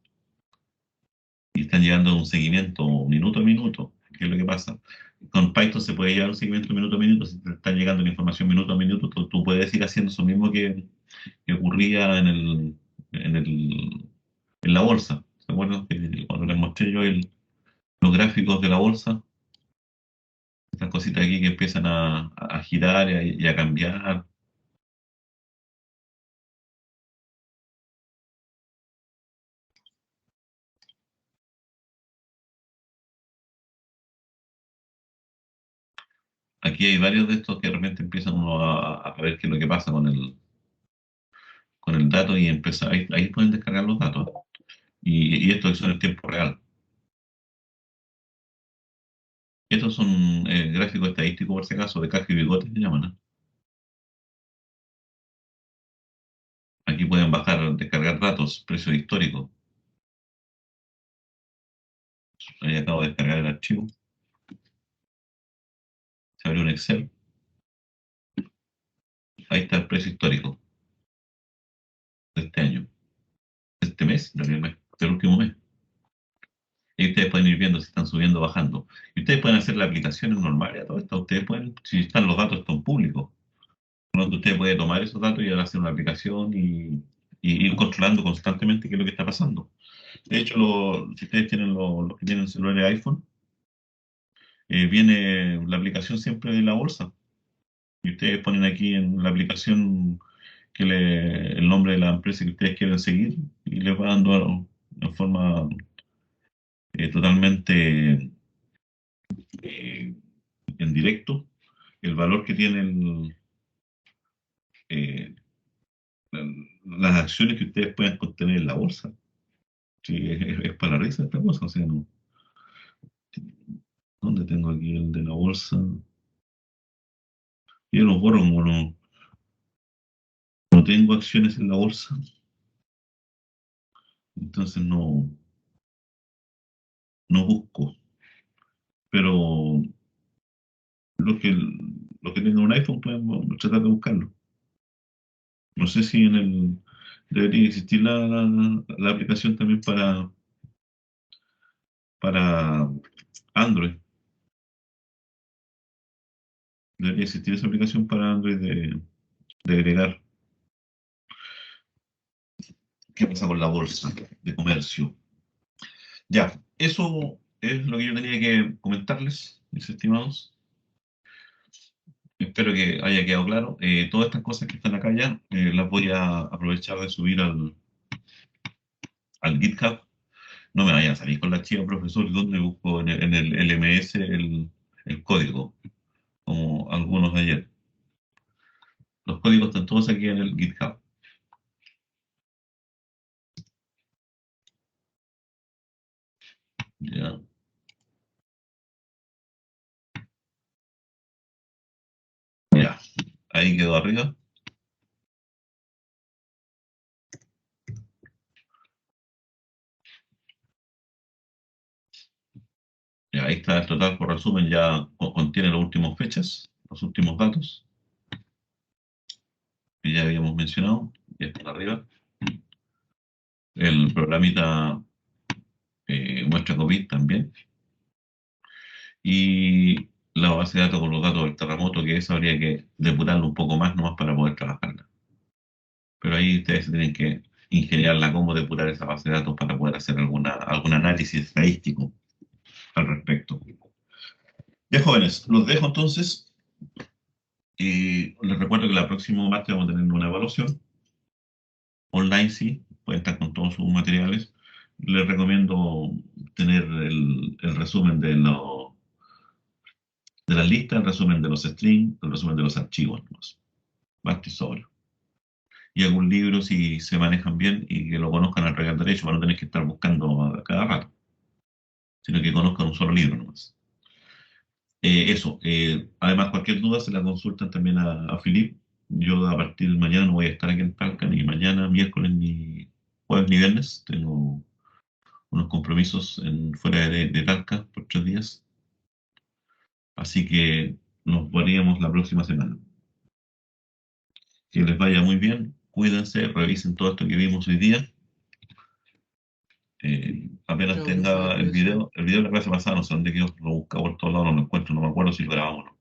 y están llevando un seguimiento minuto a minuto. ¿Qué es lo que pasa? Con Python se puede llevar un seguimiento minuto a minuto. Si te están llegando la información minuto a minuto, tú puedes ir haciendo eso mismo que ocurría en la bolsa. ¿Se acuerdan que cuando les mostré yo los gráficos de la bolsa? Estas cositas aquí que empiezan a girar y a cambiar. Aquí hay varios de estos que de repente empiezan uno a ver qué es lo que pasa con el dato y empieza, ahí pueden descargar los datos. Y estos son en tiempo real. Estos son gráficos estadísticos, por si acaso, de caja y bigote se llaman, ¿no? Aquí pueden bajar, descargar datos, precios históricos. Ahí acabo de descargar el archivo. Se abrió un Excel. Ahí está el precio histórico de este año. De este mes, del último mes. Y ustedes pueden ir viendo si están subiendo o bajando. Y ustedes pueden hacer las aplicaciones normales a todo esto. Ustedes pueden, si están los datos, están públicos. Por lo tanto, usted puede tomar esos datos y ahora hacer una aplicación y ir controlando constantemente qué es lo que está pasando. De hecho, si ustedes tienen los que tienen celulares iPhone, viene la aplicación siempre de la bolsa. Y ustedes ponen aquí en la aplicación el nombre de la empresa que ustedes quieren seguir y les va dando en forma totalmente eh, en directo el valor que tiene eh, las acciones que ustedes pueden contener en la bolsa. Sí, es para la risa esta cosa, o sea, no. ¿Dónde tengo aquí el de la bolsa? Yo los borro como no tengo acciones en la bolsa, entonces no busco. Pero los que, los que tengan un iPhone pueden tratar de buscarlo. No sé si debería existir la aplicación también para Android. Debería existir esa aplicación para Android de agregar qué pasa con la bolsa de comercio. Ya, eso es lo que yo tenía que comentarles, mis estimados. Espero que haya quedado claro. Todas estas cosas que están acá ya las voy a aprovechar de subir al GitHub. No me vayan a salir con la chiva, profesor, donde busco en el LMS el código, como algunos de ayer. Los códigos están todos aquí en el GitHub. Ya. Ya, ahí quedó arriba. Ya, ahí está el total por resumen, ya contiene las últimas fechas, los últimos datos que ya habíamos mencionado, ya están arriba. El programita muestra COVID también. Y la base de datos con los datos del terremoto, que eso habría que depurarlo un poco más nomás para poder trabajarla. Pero ahí ustedes tienen que ingeniarla cómo depurar esa base de datos para poder hacer algún análisis estadístico al respecto. Ya jóvenes, los dejo entonces. Y les recuerdo que la próxima martes vamos a tener una evaluación online, sí, pueden estar con todos sus materiales. Les recomiendo tener el resumen de las listas, el resumen de los strings, el resumen de los archivos, basta y sobra. y algún libro si se manejan bien y que lo conozcan al revés al derecho para no tener que estar buscando a cada rato, sino que conozcan un solo libro nomás. Eso, además cualquier duda se la consultan también a Filip. Yo a partir de mañana no voy a estar aquí en Talca, ni mañana, miércoles, ni jueves, ni viernes. Tengo unos compromisos fuera de Talca por 3 días. Así que nos veríamos la próxima semana. Que les vaya muy bien, cuídense, revisen todo esto que vimos hoy día. Apenas Chao, profe, tenga cuídese. el video de la clase pasada, no sé dónde quedó, lo buscaba por todos lados, no lo encuentro, no me acuerdo si lo grabamos o no.